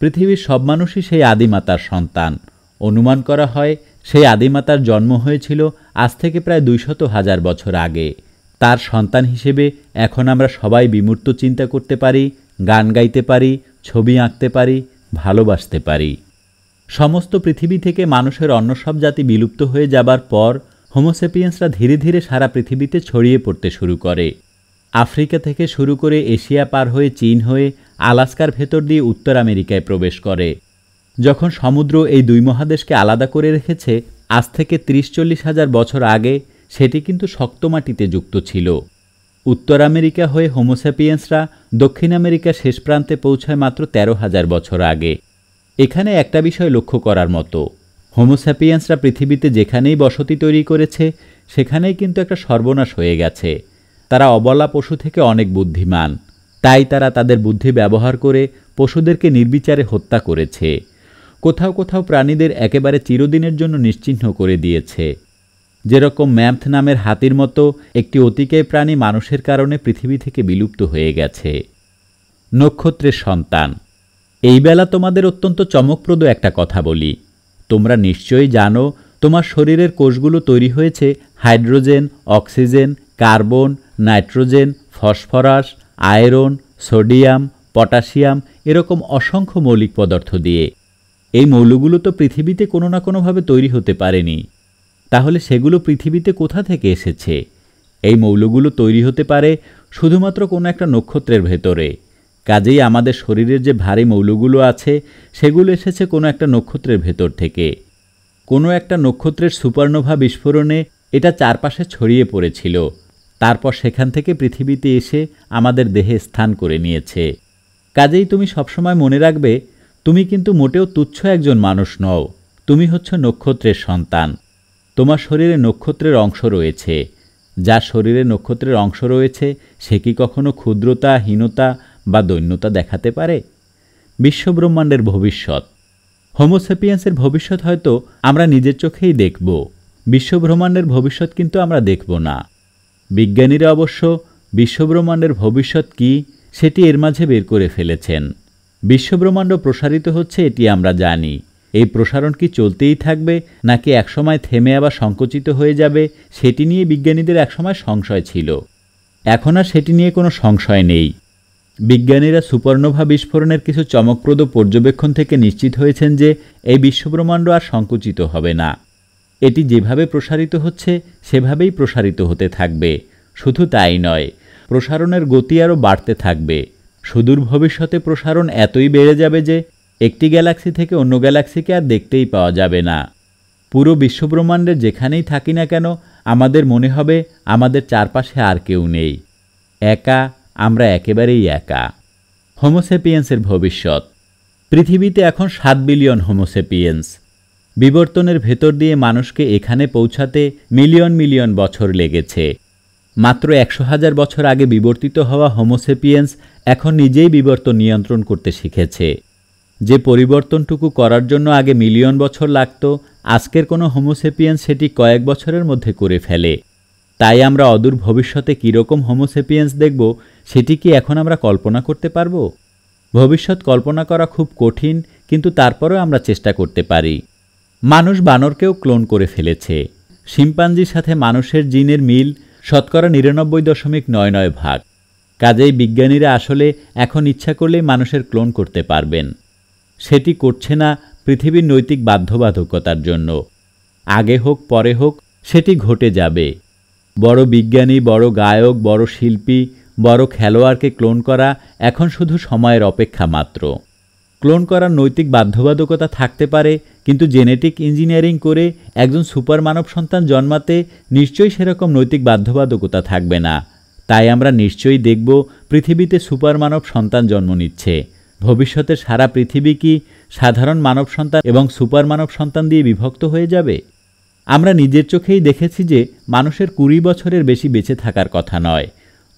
পৃথিবীর সব মানুষই সেই আদিমাতার সন্তান। অনুমান করা হয় সেই আদিমাতার জন্ম হয়েছিল আজ থেকে প্রায় 200,000 বছর আগে। তার সন্তান হিসেবে এখন আমরা সবাই বিমূর্ত চিন্তা করতে পারি, গান গাইতে পারি, ছবি আঁকতে পারি, ভালোবাসতে পারি। সমস্ত পৃথিবী থেকে মানুষের অন্য সব জাতি বিলুপ্ত হয়ে যাবার পর হোমোসেপিয়েন্সরা ধীরে ধীরে সারা পৃথিবীতে ছড়িয়ে পড়তে শুরু করে। আফ্রিকা থেকে শুরু করে এশিয়া পার হয়ে চীন হয়ে আলাস্কার ভেতর দিয়ে উত্তর আমেরিকায় প্রবেশ করে। যখন সমুদ্র এই 2 মহাদেশকে আলাদা করে রেখেছে আজ থেকে 30-40 হাজার বছর আগে, সেটি কিন্তু শক্ত মাটিতে যুক্ত ছিল। উত্তর আমেরিকা হয়ে হোমোসেপিয়েন্সরা দক্ষিণ আমেরিকার শেষ প্রান্তে পৌঁছায় মাত্র 13,000 বছর আগে। এখানে একটা বিষয় লক্ষ্য করার মতো, হোমোসেপিয়েন্সরা পৃথিবীতে যেখানেই বসতি তৈরি করেছে সেখানেই কিন্তু একটা সর্বনাশ হয়ে গেছে। তারা অবলা পশু থেকে অনেক বুদ্ধিমান, তাই তারা তাদের বুদ্ধি ব্যবহার করে পশুদেরকে নির্বিচারে হত্যা করেছে। কোথাও কোথাও প্রাণীদের একেবারে চিরদিনের জন্য নিশ্চিহ্ন করে দিয়েছে। যেরকম ম্যামথ নামের হাতির মতো একটি অতিকায় প্রাণী মানুষের কারণে পৃথিবী থেকে বিলুপ্ত হয়ে গেছে। নক্ষত্রের সন্তান। এই বেলা তোমাদের অত্যন্ত চমকপ্রদ একটা কথা বলি। তোমরা নিশ্চয়ই জানো তোমার শরীরের কোষগুলো তৈরি হয়েছে hydrogen, oxygen, carbon, nitrogen, phosphorus, iron, sodium, potassium এরকম অসংখ্য মৌলিক পদার্থ দিয়ে। এই মৌলগুলো তো পৃথিবীতে কোনো না কোনোভাবে তৈরি হতে পারেনি। তাহলে সেগুলো পৃথিবীতে কোথা থেকে এসেছে? এই মৌলগুলো তৈরি হতে পারে শুধুমাত্র কোনো একটা নক্ষত্রের ভেতরে। কাজেই আমাদের শরীরের যে ভারী মৌলগুলো আছে সেগুলো এসেছে কোনো একটা নক্ষত্রের ভেতর থেকে। কোনো একটা নক্ষত্রের সুপারনোভা বিস্ফোরণে এটা চারপাশে ছড়িয়ে পড়েছিল। তারপর সেখান থেকে পৃথিবীতে এসে আমাদের দেহে স্থান করে নিয়েছে। কাজেই তুমি সবসময় মনে রাখবে, তুমি কিন্তু মোটেও তুচ্ছ একজন মানুষ নও। তুমি হচ্ছ নক্ষত্রের সন্তান। তোমার শরীরে নক্ষত্রের অংশ রয়েছে। যার শরীরে নক্ষত্রের অংশ রয়েছে সে কি কখনো ক্ষুদ্রতা, হীনতা বা দৈন্যতা দেখাতে পারে? বিশ্বব্রহ্মাণ্ডের ভবিষ্যৎ। হোমোসেপিয়েন্সের ভবিষ্যৎ হয়তো আমরা নিজের চোখেই দেখব। বিশ্বব্রহ্মাণ্ডের ভবিষ্যৎ কিন্তু আমরা দেখব না। বিজ্ঞানীরা অবশ্য বিশ্বব্রহ্মাণ্ডের ভবিষ্যৎ কি সেটি এর মাঝে বের করে ফেলেছেন। বিশ্বব্রহ্মাণ্ড প্রসারিত হচ্ছে এটি আমরা জানি। এই প্রসারণ কি চলতেই থাকবে নাকি একসময় থেমে আবার সংকুচিত হয়ে যাবে সেটি নিয়ে বিজ্ঞানীদের একসময় সংশয় ছিল। এখন আর সেটি নিয়ে কোনো সংশয় নেই। বিজ্ঞানীরা সুপারনোভা বিস্ফোরণের কিছু চমকপ্রদ পর্যবেক্ষণ থেকে নিশ্চিত হয়েছেন যে এই বিশ্বব্রহ্মাণ্ড আর সংকুচিত হবে না। এটি যেভাবে প্রসারিত হচ্ছে সেভাবেই প্রসারিত হতে থাকবে। শুধু তাই নয়, প্রসারণের গতি আরও বাড়তে থাকবে। সুদূর ভবিষ্যতে প্রসারণ এতই বেড়ে যাবে যে একটি গ্যালাক্সি থেকে অন্য গ্যালাক্সিকে আর দেখতেই পাওয়া যাবে না। পুরো বিশ্বব্রহ্মাণ্ডের যেখানেই থাকি না কেন আমাদের মনে হবে আমাদের চারপাশে আর কেউ নেই। একা, আমরা একেবারেই একা। হোমোসেপিয়েন্সের ভবিষ্যৎ। পৃথিবীতে এখন 7 বিলিয়ন হোমোসেপিয়েন্স। বিবর্তনের ভেতর দিয়ে মানুষকে এখানে পৌঁছাতে মিলিয়ন মিলিয়ন বছর লেগেছে। মাত্র 100,000 বছর আগে বিবর্তিত হওয়া হোমোসেপিয়েন্স এখন নিজেই বিবর্তন নিয়ন্ত্রণ করতে শিখেছে। যে পরিবর্তনটুকু করার জন্য আগে মিলিয়ন বছর লাগত, আজকের কোনো হোমোসেপিয়েন্স সেটি কয়েক বছরের মধ্যে করে ফেলে। তাই আমরা অদূর ভবিষ্যতে কীরকম হোমোসেপিয়েন্স দেখব সেটি কি এখন আমরা কল্পনা করতে পারব? ভবিষ্যৎ কল্পনা করা খুব কঠিন, কিন্তু তারপরেও আমরা চেষ্টা করতে পারি। মানুষ বানরকেও ক্লোন করে ফেলেছে। শিম্পাঞ্জির সাথে মানুষের জিনের মিল 99.99% ভাগ। কাজেই বিজ্ঞানীরা আসলে এখন ইচ্ছা করলেই মানুষের ক্লোন করতে পারবেন। সেটি করছে না পৃথিবীর নৈতিক বাধ্যবাধকতার জন্য। আগে হোক পরে হোক সেটি ঘটে যাবে। বড় বিজ্ঞানী, বড় গায়ক, বড় শিল্পী, বড় খেলোয়াড়কে ক্লোন করা এখন শুধু সময়ের অপেক্ষা মাত্র। ক্লোন করার নৈতিক বাধ্যবাধকতা থাকতে পারে, কিন্তু জেনেটিক ইঞ্জিনিয়ারিং করে একজন সুপার মানব সন্তান জন্মাতে নিশ্চয়ই সেরকম নৈতিক বাধ্যবাধকতা থাকবে না। তাই আমরা নিশ্চয়ই দেখব পৃথিবীতে সুপার মানব সন্তান জন্ম নিচ্ছে। ভবিষ্যতের সারা পৃথিবী কি সাধারণ মানব সন্তান এবং সুপার মানব সন্তান দিয়ে বিভক্ত হয়ে যাবে? আমরা নিজের চোখেই দেখেছি যে মানুষের 20 বছরের বেশি বেঁচে থাকার কথা নয়।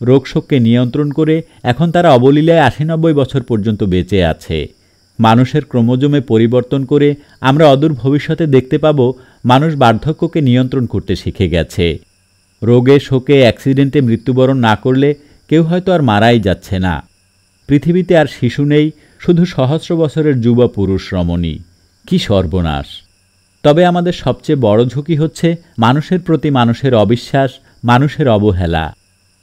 রোগ শোককে নিয়ন্ত্রণ করে এখন তারা অবলীলায় 80-90 বছর পর্যন্ত বেঁচে আছে। মানুষের ক্রোমোজোমে পরিবর্তন করে আমরা অদূর ভবিষ্যতে দেখতে পাব মানুষ বার্ধক্যকে নিয়ন্ত্রণ করতে শিখে গেছে। রোগে শোকে অ্যাক্সিডেন্টে মৃত্যুবরণ না করলে কেউ হয়তো আর মারাই যাচ্ছে না। পৃথিবীতে আর শিশু নেই, শুধু সহস্র বছরের যুবা পুরুষ রমণী। কি সর্বনাশ! তবে আমাদের সবচেয়ে বড় ঝুঁকি হচ্ছে মানুষের প্রতি মানুষের অবিশ্বাস, মানুষের অবহেলা।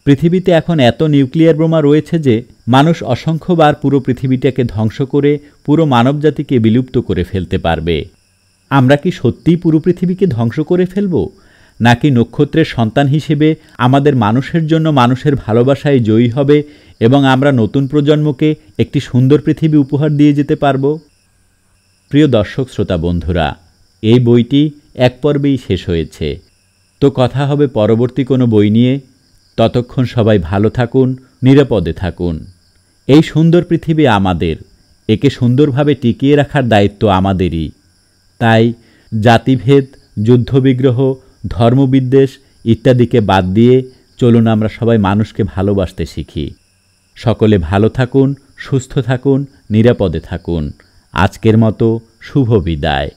পৃথিবীতে এখন এত নিউক্লিয়ার বোমা রয়েছে যে মানুষ অসংখ্যবার পুরো পৃথিবীটাকে ধ্বংস করে পুরো মানবজাতিকে বিলুপ্ত করে ফেলতে পারবে। আমরা কি সত্যিই পুরো পৃথিবীকে ধ্বংস করে ফেলব, নাকি নক্ষত্রের সন্তান হিসেবে আমাদের মানুষের জন্য মানুষের ভালোবাসায় জয়ী হবে এবং আমরা নতুন প্রজন্মকে একটি সুন্দর পৃথিবী উপহার দিয়ে যেতে পারব? প্রিয় দর্শক শ্রোতা বন্ধুরা, এই বইটি এক পর্বেই শেষ হয়েছে। তো কথা হবে পরবর্তী কোনো বই নিয়ে। ততক্ষণ সবাই ভালো থাকুন, নিরাপদে থাকুন। এই সুন্দর পৃথিবী আমাদের, একে সুন্দরভাবে টিকিয়ে রাখার দায়িত্ব আমাদেরই। তাই জাতিভেদ, যুদ্ধবিগ্রহ, ধর্মবিদ্বেষ ইত্যাদিকে বাদ দিয়ে চলুন আমরা সবাই মানুষকে ভালোবাসতে শিখি। সকলে ভালো থাকুন, সুস্থ থাকুন, নিরাপদে থাকুন। আজকের মতো শুভ বিদায়।